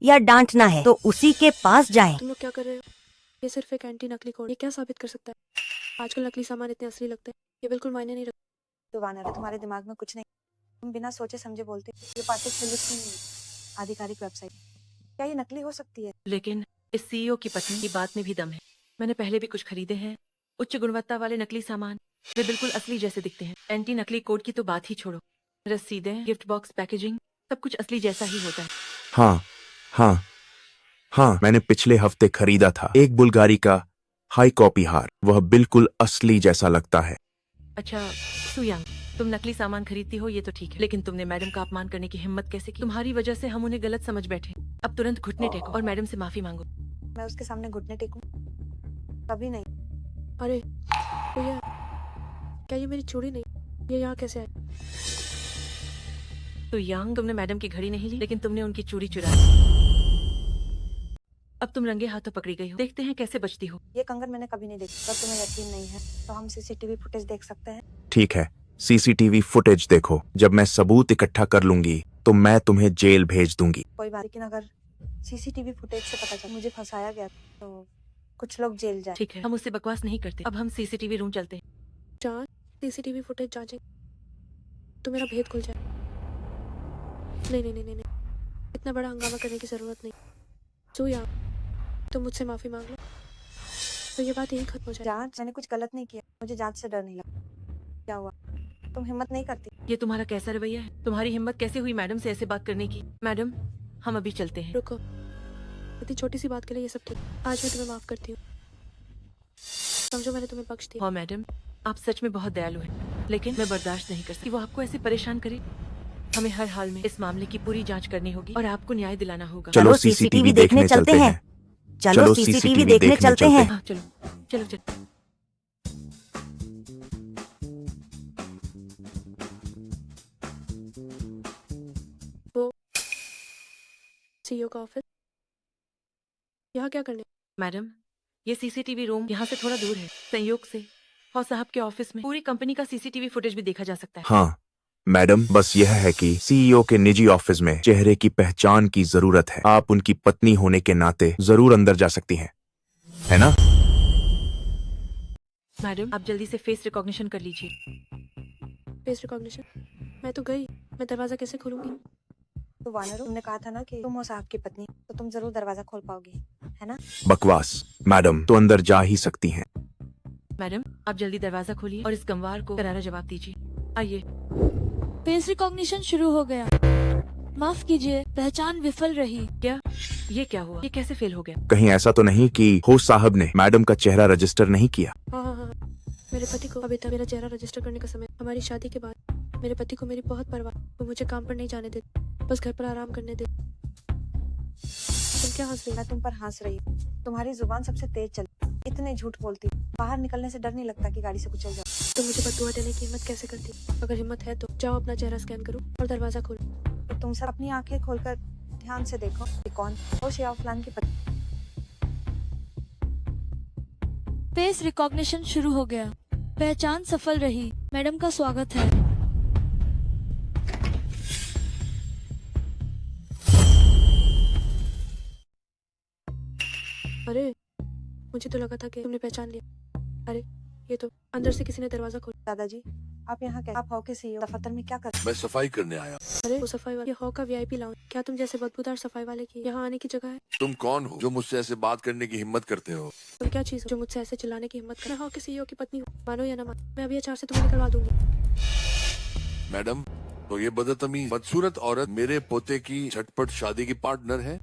या डांटना है तो उसी के पास जाएं। तुम लोग क्या कर रहे हो? ये सिर्फ एक एंटी नकली कोड। ये क्या साबित कर सकता है? आजकल नकली सामान इतने असली लगते हैं, ये बिल्कुल मायने नहीं रखते। तो वानर, तुम्हारे दिमाग में कुछ नहीं, तुम बिना सोचे समझे बोलते हो। ये पाटिक फिलिप की आधिकारिक वेबसाइट, क्या ये नकली हो सकती है? लेकिन इस सीईओ की पत्नी की बात में भी दम है। मैंने पहले भी कुछ खरीदे हैं उच्च गुणवत्ता वाले नकली सामान, वे बिल्कुल असली जैसे दिखते हैं। एंटी नकली कोड की तो बात ही छोड़ो, रसीदें, गिफ्ट बॉक्स, पैकेजिंग, सब कुछ असली जैसा ही होता है। हाँ हाँ हाँ, मैंने पिछले हफ्ते खरीदा था एक बुल्गारी का हाई कॉपी हार, वह बिल्कुल असली जैसा लगता है। अच्छा सुयांग, तुम नकली सामान खरीदती हो ये तो ठीक है, लेकिन तुमने मैडम का अपमान करने की हिम्मत कैसे की? तुम्हारी वजह से हम उन्हें गलत समझ बैठे। अब तुरंत घुटने टेको और मैडम से माफी मांगो। मैं उसके सामने घुटने टेकूं? कभी नहीं। अरे भैया, क्या ये मेरी चूड़ी नहीं? ये यहाँ कैसे आई? तो यांग, तुमने मैडम की घड़ी नहीं ली, लेकिन तुमने उनकी चूड़ी चुराई। अब तुम रंगे हाथों पकड़ी गई हो, देखते हैं कैसे बचती हो। ये कंगन मैंने कभी नहीं देखी। अगर तुम्हें यकीन नहीं है तो हम सीसीटीवी फुटेज देख सकते हैं। ठीक है, सीसीटीवी फुटेज देखो। जब मैं सबूत इकट्ठा कर लूंगी तो मैं तुम्हें जेल भेज दूंगी। कोई बात, लेकिन अगर सीसीटीवी फुटेज से पता चला मुझे फंसाया गया तो कुछ लोग जेल जाए। ठीक है, हम उससे बकवास नहीं करते। अब हम सीसीटीवी रूम चलते हैं। जांच, सीसीटीवी फुटेज जांचें तो मेरा भेद खुल जाए। नहीं नहीं नहीं नहीं नहीं, इतना बड़ा हंगामा करने की जरूरत नहीं। सुयांग, तुम मुझसे माफी मांग लो तो ये बात यही खत्म हो जाए। जांच, मैंने कुछ गलत नहीं किया। मुझे जांच से डर नहीं लगा। क्या हुआ? तुम हिम्मत नहीं करती? ये तुम्हारा कैसा रवैया है? तुम्हारी हिम्मत कैसे हुई मैडम से ऐसे बात करने की? मैडम, हम अभी चलते हैं। रुको, इतनी छोटी सी बात के लिए ये सब ठीक। आज मैं तुम्हें माफ करती हूँ। समझो मैंने तुम्हें बख्श दिया। हाँ मैडम, आप सच में बहुत दयालु हैं, लेकिन मैं बर्दाश्त नहीं कर सकती वो आपको ऐसे परेशान करे। हमें हर हाल में इस मामले की पूरी जांच करनी होगी और आपको न्याय दिलाना होगा। चलो सीसीटीवी देखने चलते हैं। चलो सीसीटीवी देखने चलते हैं। हाँ, चलो चलो चलो। वो सीईओ का ऑफिस यहाँ क्या करने? मैडम, ये सीसीटीवी रूम यहाँ से थोड़ा दूर है। संयोग से और साहब के ऑफिस में पूरी कंपनी का सीसीटीवी फुटेज भी देखा जा सकता है। हाँ मैडम, बस यह है कि सीईओ के निजी ऑफिस में चेहरे की पहचान की जरूरत है। आप उनकी पत्नी होने के नाते जरूर अंदर जा सकती हैं, है ना? मैडम, आप जल्दी से फेस रिकॉग्निशन कर लीजिए। Face recognition? मैं तो गई, मैं दरवाजा कैसे खोलूंगी? तो वानर, तुमने कहा था ना कि तुम हो साहब की पत्नी, तो तुम जरूर दरवाजा खोल पाओगी, है ना? बकवास मैडम, तो अंदर जा ही सकती हैं। मैडम, आप जल्दी दरवाजा खोलिए और इस गंवार को करारा जवाब दीजिए। आइए। फेस रिकॉग्निशन शुरू हो गया। माफ कीजिए, पहचान विफल रही। क्या? ये क्या हुआ? ये कैसे फेल हो गया? कहीं ऐसा तो नहीं कि होस्ट साहब ने मैडम का चेहरा रजिस्टर नहीं किया? हाँ हाँ हाँ, मेरे पति को अभी तक मेरा चेहरा रजिस्टर करने का समय, हमारी शादी के बाद मेरे पति को मेरी बहुत परवाह, वो मुझे काम पर नहीं जाने देते, बस घर पर आराम करने दे। तुम क्या हंस रही? मैं तुम पर हंस रही हूँ। तुम्हारी जुबान सबसे तेज चलती, इतने झूठ बोलती, बाहर निकलने से डर नहीं लगता कि गाड़ी से कुचल जाओ। तुम मुझे बददुआ देने की हिम्मत कैसे करती? अगर हिम्मत है तो जाओ अपना चेहरा स्कैन करो और दरवाजा खोलो। तो तुम सब अपनी आंखें खोलकर ध्यान से देखो कि कौन वो शिया फलान की पत्नी। फेस रिकॉग्निशन शुरू हो गया। पहचान सफल रही। मैडम का स्वागत है। अरे मुझे तो लगा था कि तुमने पहचान लिया। अरे ये तो अंदर से किसी ने दरवाजा खोला। दादाजी आप यहाँ क्या? आप हॉ के सीईओ दफ्तर में क्या कर? मैं सफाई करने आया। अरे वो सफाई वाले, ये हॉ का वीआईपी लाउंज। क्या तुम जैसे बदबूदार सफाई वाले की यहाँ आने की जगह है? तुम कौन हो जो मुझसे ऐसे बात करने की हिम्मत करते हो? तुम क्या चीज हो जो मुझसे ऐसे चिल्लाने की हिम्मत कर? मैं हॉ के सीईओ की पत्नी हूँ, मानो या ना मानो। मैं अभी अचार से तुम्हें निकलवा दूंगी। मैडम, तो ये बदतमीज बदसूरत औरत मेरे पोते की झटपट शादी की पार्टनर है?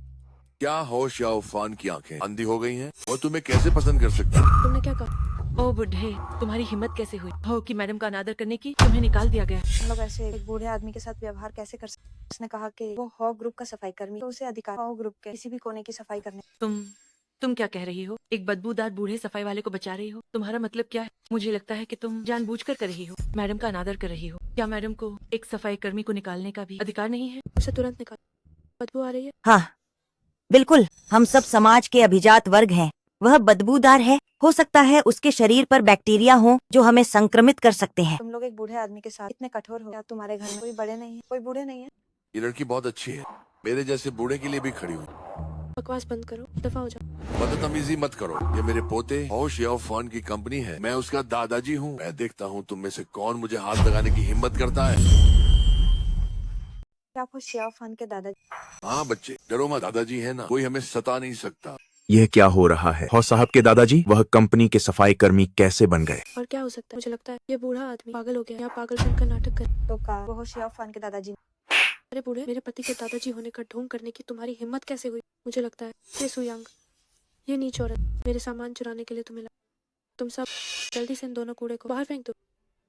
क्या होश या उफान की आंखें अंधी हो गई हैं? वो तुम्हें कैसे पसंद कर सकता है? तुमने क्या कहा? ओ बुढ़े, तुम्हारी हिम्मत कैसे हुई हो कि मैडम का अनादर करने की? तुम्हें निकाल दिया गया। हम लोग ऐसे एक बूढ़े आदमी के साथ व्यवहार कैसे कर सकते? उसने कहा कि वो हॉ ग्रुप का सफाई कर्मी, तो उसे अधिकार हॉ ग्रुप के किसी भी कोने की सफाई करने। तुम क्या कह रही हो? एक बदबूदार बूढ़े सफाई वाले को बचा रही हो? तुम्हारा मतलब क्या है? मुझे लगता है कि तुम जानबूझकर कर रही हो, मैडम का अनादर कर रही हो। क्या मैडम को एक सफाई कर्मी को निकालने का भी अधिकार नहीं है? उसे तुरंत निकाल, बदबू आ रही है। हाँ बिल्कुल, हम सब समाज के अभिजात वर्ग हैं। वह बदबूदार है, हो सकता है उसके शरीर पर बैक्टीरिया हो जो हमें संक्रमित कर सकते हैं। तुम लोग एक बूढ़े आदमी के साथ इतने कठोर हो। क्या तुम्हारे घर में कोई बड़े नहीं है? कोई बूढ़े नहीं है? ये लड़की बहुत अच्छी है, मेरे जैसे बूढ़े के लिए भी खड़ी हुई। बकवास बंद करो, दफा हो जाओ। बदतमीजी मत करो। ये मेरे पोते होश या उफान की कंपनी है। मैं उसका दादाजी हूँ। मैं देखता हूँ तुम में से कौन मुझे हाथ लगाने की हिम्मत करता है। क्या आप शिया फलान के दादाजी? हाँ बच्चे, डरो मत, दादाजी है ना, कोई हमें सता नहीं सकता। यह क्या हो रहा है? हौ साहब के दादाजी वह कंपनी के सफाई कर्मी कैसे बन गए? और क्या हो सकता है? मुझे लगता है ये बूढ़ा आदमी पागल हो गया, यहाँ पागलपन का नाटक कर। तो का वो शिया फलान के दादाजी? अरे बूढ़े, मेरे पति के दादाजी होने का ढोंग करने की तुम्हारी हिम्मत कैसे हुई? मुझे लगता है ये सुयांग, ये नीच औरत मेरे सामान चुराने के लिए तुम्हें तुम सब जल्दी से इन दोनों कूड़े को बाहर फेंक दो।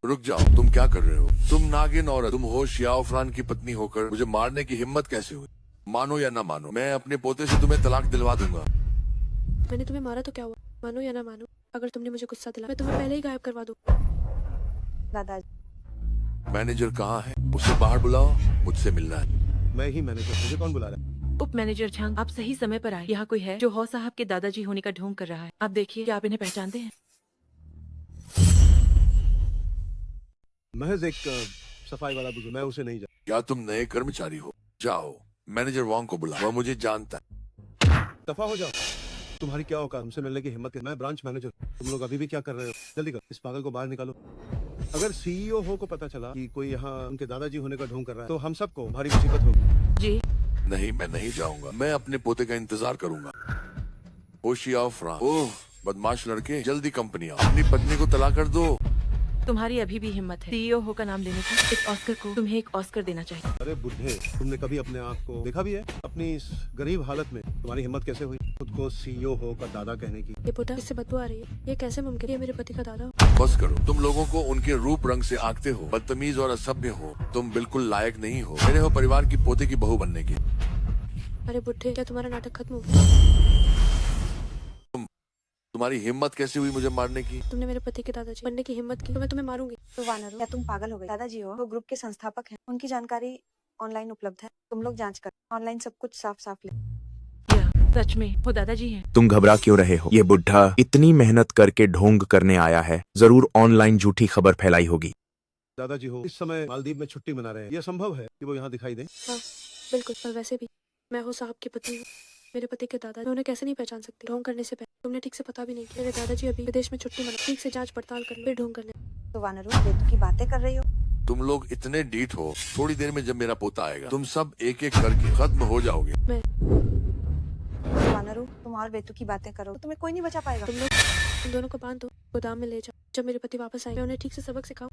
रुक जाओ, तुम क्या कर रहे हो? तुम नागिन औरत, तुम होश या उफान की पत्नी होकर मुझे मारने की हिम्मत कैसे हुई? मानो या ना मानो, मैं अपने पोते से तुम्हें तलाक दिलवा दूंगा। मैंने तुम्हें मारा तो क्या हुआ? मानो या ना मानो, अगर तुमने मुझे गुस्सा दिला मैं तुम्हें पहले ही गायब करवा दूं। दादाजी मैनेजर कहाँ है? उसे बाहर बुलाओ, मुझसे मिलना है। मैं ही मैनेजर, मुझे कौन बुला रहा है? उप मैनेजर झांग, आप सही समय पर आए। यहाँ कोई है जो हौ साहब के दादाजी होने का ढोंग कर रहा है। आप देखिए, क्या आप इन्हें पहचानते हैं? महज एक सफाई वाला बुजुर्ग, मैं उसे नहीं जानता। क्या तुम नए कर्मचारी हो? जाओ मैनेजर वांग को बुलाओ, वह मुझे जानता है। दफा हो जाओ, तुम्हारी क्या औकात हमसे मिलने की हिम्मत? मैं ब्रांच मैनेजर, तुम लोग अभी भी क्या कर रहे हो? जल्दी करो, इस पागल को बाहर निकालो। अगर सीईओ हो को पता चला कि कोई यहाँ उनके दादाजी होने का ढोंग कर रहा है तो हम सबको भारी मुसीबत होगी। जी नहीं, मैं नहीं जाऊंगा। मैं अपने पोते का इंतजार करूंगा। होशिया उफान, ओह बदमाश लड़के, जल्दी कंपनी आओ, अपनी पत्नी को तलाक कर दो। तुम्हारी अभी भी हिम्मत है सीईओ हो का नाम लेने की। इस ऑस्कर को तुम्हें एक ऑस्कर देना चाहिए। अरे बुढ़े, तुमने कभी अपने आप को देखा भी है? अपनी इस गरीब हालत में तुम्हारी हिम्मत कैसे हुई खुद को सीईओ हो का दादा कहने की? ये पुटा, इससे बदबू आ रही है। ये कैसे मुमकिन? ये मेरे पति का दादा। बस करो, तुम लोगों को उनके रूप रंग से आंकते हो, बदतमीज और असभ्य हो। तुम बिल्कुल लायक नहीं हो मेरे हो परिवार की पोते की बहू बनने की। अरे बुढ़े, क्या तुम्हारा नाटक खत्म हो गया? तुम्हारी हिम्मत कैसे हुई मुझे मारने की? तुमने मेरे पति के दादाजी बनने की हिम्मत की तो मैं तुम्हें मारूंगी। तो वानर, क्या तुम पागल हो गए? दादाजी हो, वो ग्रुप के संस्थापक हैं, उनकी जानकारी ऑनलाइन उपलब्ध है। तुम लोग जांच कर, ऑनलाइन सब कुछ साफ साफ ले। सच में वो दादाजी हैं। तुम घबरा क्यों रहे हो? ये बुढ़ा इतनी मेहनत करके ढोंग करने आया है, जरूर ऑनलाइन झूठी खबर फैलाई होगी। दादाजी हो इस समय मालदीव में छुट्टी मना रहे हैं, यह संभव है कि वो यहाँ दिखाई दें? हाँ बिल्कुल, और वैसे भी मैं हो साहब की पत्नी हूँ, मेरे पति के दादा। मैं उन्हें कैसे नहीं पहचान सकती? ढोंग करने से पहले तुमने ठीक से पता भी नहीं किया। मेरे दादाजी अभी विदेश में छुट्टी मना, ठीक से जांच पड़ताल करने फिर ढोंग करने। तो वानर, बेतु की बातें कर रही हो? तुम लोग इतने डीठ हो, थोड़ी देर में जब मेरा पोता आएगा तुम सब एक एक करके खत्म हो जाओगे। मैं वानरू, तुम और बेतु की बातें करो तो तुम्हें कोई नहीं बचा पाएगा। तुम लोग उन दोनों को बांध दो, गोदाम में ले जाओ। जब मेरे पति वापस आए मैं उन्हें ठीक से सबक सिखाऊं।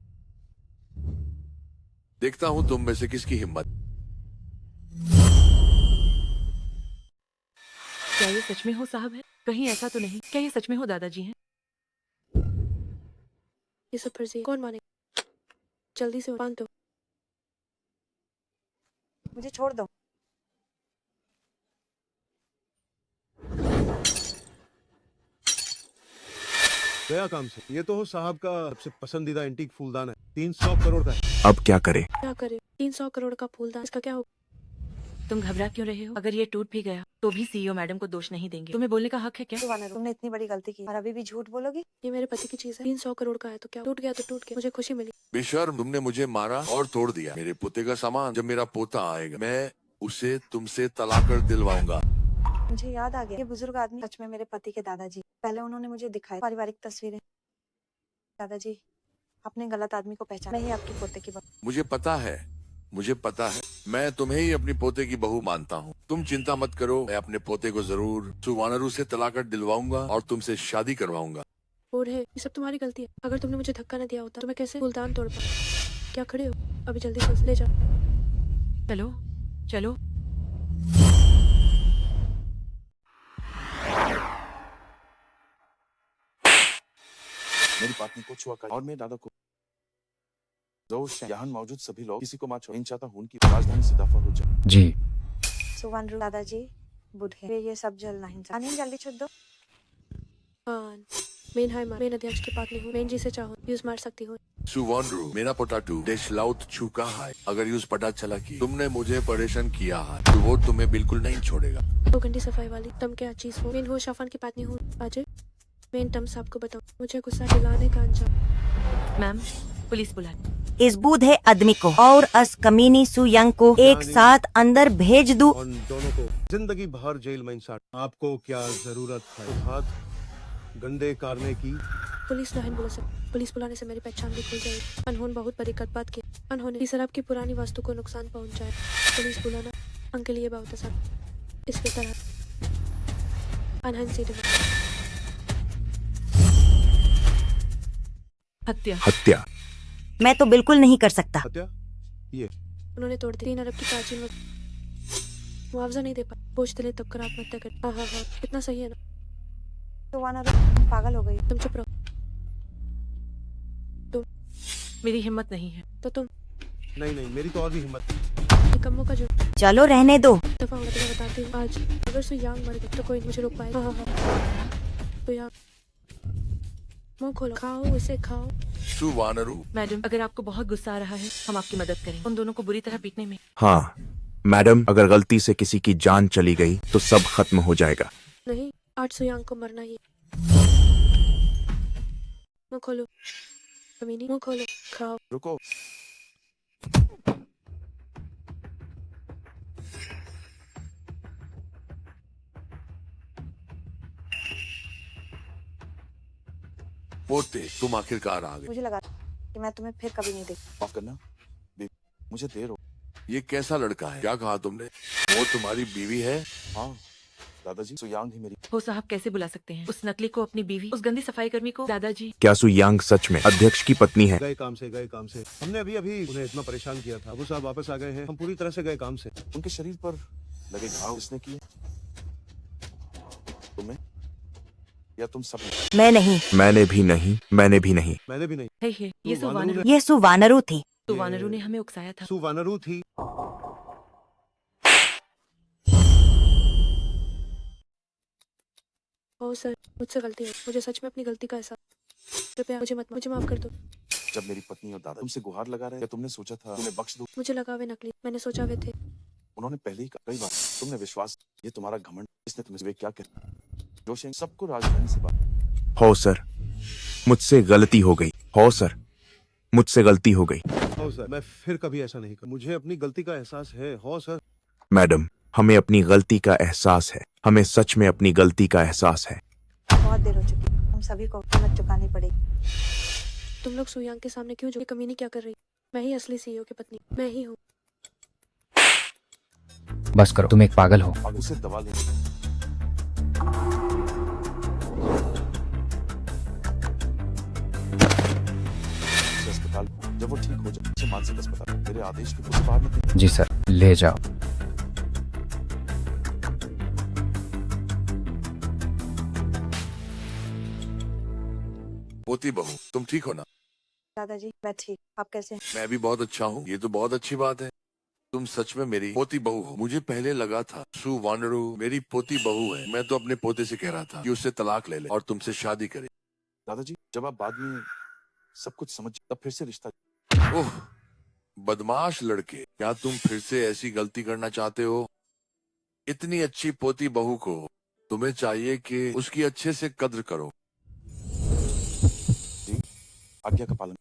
देखता हूँ तुम में से किसकी हिम्मत। क्या ये सच में हो साहब है? कहीं ऐसा तो नहीं? क्या ये सच में हो दादाजी हैं? ये सब फर्जी है। कौन मानेगा? जल्दी से बांध दो। मुझे छोड़ दो। गया काम से। ये तो साहब का सबसे पसंदीदा एंटीक फूलदान है, 300 करोड़ का है। अब क्या करे? क्या करे? 300 करोड़ का फूलदान, इसका क्या हो? तुम घबरा क्यों रहे हो? अगर ये टूट भी गया तो भी सीईओ मैडम को दोष नहीं देंगे। तुम्हें बोलने का हक है क्या? तुमने इतनी बड़ी गलती की और अभी भी झूठ बोलोगी? ये मेरे पति की चीज है। 300 करोड़ का है तो क्या, टूट गया तो टूट गया, मुझे खुशी मिली। बेशर्म, तुमने मुझे मारा और तोड़ दिया मेरे पोते का सामान। जब मेरा पोता आएगा मैं उसे तुमसे तलाक कर दिलवाऊंगा। मुझे याद आ गया, ये बुजुर्ग आदमी सच में मेरे पति के दादाजी। पहले उन्होंने मुझे दिखाई पारिवारिक तस्वीरें। दादाजी, आपने गलत आदमी को पहचाना। मैं ही आपकी पोते की बहू। मुझे पता है, मैं तुम्हें ही अपनी पोते की बहू मानता हूँ। तुम चिंता मत करो, मैं अपने पोते को जरूर सुवानरू से तलाक कर दिलवाऊंगा और तुमसे शादी करवाऊंगा। और है, ये सब तुम्हारी गलती है। अगर तुमने मुझे धक्का न दिया होता तो मैं कैसे फूलदान तोड़ पाता? क्या खड़े हो? अभी जल्दी से ले जाओ। चलो चलो। मेरी पत्नी को छुआ कर और मेरे दादा को यहाँ मौजूद सभी लोग किसी को मार छोड़। इन चाहता हूं कि राजधानी से दफा हो जाए। जी सुवानरू दादाजी बुढ़े वे ये सब जल नहीं जाने। जल्दी छोड़ दो। मेन अध्यक्ष की पत्नी हूँ। मेन जी से चाहो यूज मार सकती हूँ। सुवानरू, मेरा पोटाटू देश लाउत चुका है। अगर यूज पता चला कि तुमने मुझे परेशान किया है तो वो तुम्हें बिल्कुल नहीं छोड़ेगा। 2 घंटे सफाई वाली तुम क्या चीज हो? मेन हो शाफान की पत्नी हूँ। अजय, मेन टम साहब को बताओ मुझे गुस्सा दिलाने का अंजाम। मैम, पुलिस बुला। इस बूढ़े आदमी को और अस कमीनी सुयंग को एक साथ अंदर भेज दूं। उन दोनों को जिंदगी भर जेल में इंसाट। आपको क्या जरूरत है हाथ गंदे करने की? पुलिस नहीं बुला सकती। पुलिस बुलाने से मेरी पहचान भी खुल जाएगी। अनहोन बहुत बड़ी बात की। अनहोने शराब की पुरानी वस्तु को नुकसान पहुंचाए। पुलिस बुलाना अंकल ये बहुत आसान। इसके तरह अनहन से हत्या। मैं तो बिल्कुल नहीं कर सकता। हत्या? ये उन्होंने तोड़ दी 3 अरब की प्राचीन मुआवजा नहीं दे पाए। बोझ दिले तब कर आत्महत्या कर। हाँ, इतना सही है ना? सुवानरू पागल हो गई। तुम चुप रहो। मेरी हिम्मत नहीं है। तो तुम? नहीं, मेरी तो और भी हिम्मत। निकम्मों का जो चलो रहने दो। दफा होगा तो मैं बताती हूँ। आज अगर सुयांग मर गई तो कोई मुझे रोक पाएगा? तो यार मुंह खोलो, खाओ इसे खाओ। सुवानरू मैडम, अगर आपको बहुत गुस्सा आ रहा है हम आपकी मदद करें उन दोनों को बुरी तरह पीटने में। हाँ मैडम, अगर गलती से किसी की जान चली गई तो सब खत्म हो जाएगा। नहीं, आज सुयांग को मरना ही। मुंह खोलो कमीनी, मुंह खोलो, खाओ। रुको। पोते, तुम आखिरकार आ गए। मुझे लगा कि मैं तुम्हें फिर कभी नहीं देखी। माफ करना, मुझे देर हो। ये कैसा लड़का है? क्या कहा तुमने? वो तुम्हारी बीवी है? हाँ दादाजी, सुयांग ही मेरी। हो साहब कैसे बुला सकते हैं उस नकली को अपनी बीवी, उस गंदी सफाई कर्मी को? दादाजी, क्या सुयांग सच में अध्यक्ष की पत्नी है? गए काम से। हमने अभी उन्हें इतना परेशान किया था। वो साहब वापस आ गए हैं। हम पूरी तरह से गए काम से। उनके शरीर पर लगे घाव किसने किए? तुम्हें या तुम सब? मैं नहीं। मैंने भी नहीं। ये सुवानरू थी। सुवानरू ने हमें उकसाया था। सुवानरू थी। ओ सर, मुझसे गलती है। मुझे सच में अपनी गलती का एहसास। कृपया मुझे माफ कर दो। जब मेरी पत्नी और दादा तुमसे गुहार लगा रहे, तुमने सोचा था तुम्हें बख्श दूं? मुझे लगा वे नकली। मैंने सोचा वे थे। उन्होंने पहले ही कई बार तुमने विश्वास। ये तुम्हारा घमंड। इसने तुम्हें वे क्या कहते जोशें सबको राजधानी से बात। हो सर, मुझसे गलती हो गई। हो सर, मैं फिर कभी ऐसा नहीं कर। मुझे अपनी गलती का एहसास है। हो सर। मैडम, हमें अपनी गलती का एहसास है। हमें सच में अपनी गलती का एहसास है। बहुत देर हो चुकी है। हम सभी को कीमत चुकानी पड़ेगी। तुम लोग सुयांग के सामने क्यों जो कमीनी क्या कर रही? मैं ही असली सीईओ की पत्नी, मैं ही हूँ। बस करो, तुम एक पागल हो। उसे दबा ले। अस्पताल जब वो ठीक हो जाए उसे मानसिक अस्पताल। मेरे आदेश के उसे बाहर निकल। जी सर, ले जाओ। पोती बहू, तुम ठीक हो ना? दादाजी मैं ठीक, आप कैसे हैं? मैं भी बहुत अच्छा हूँ। ये तो बहुत अच्छी बात है। तुम सच में मेरी पोती बहू हो। मुझे पहले लगा था सु वानरू मेरी पोती बहू है। मैं तो अपने पोते से कह रहा था कि उससे तलाक ले ले और तुमसे शादी करे। दादाजी जब आप बाद में सब कुछ समझ तब फिर से रिश्ता। ओह बदमाश लड़के, क्या तुम फिर से ऐसी गलती करना चाहते हो? इतनी अच्छी पोती बहू को तुम्हें चाहिए कि उसकी अच्छे से कद्र करो। आज्ञा का पालन।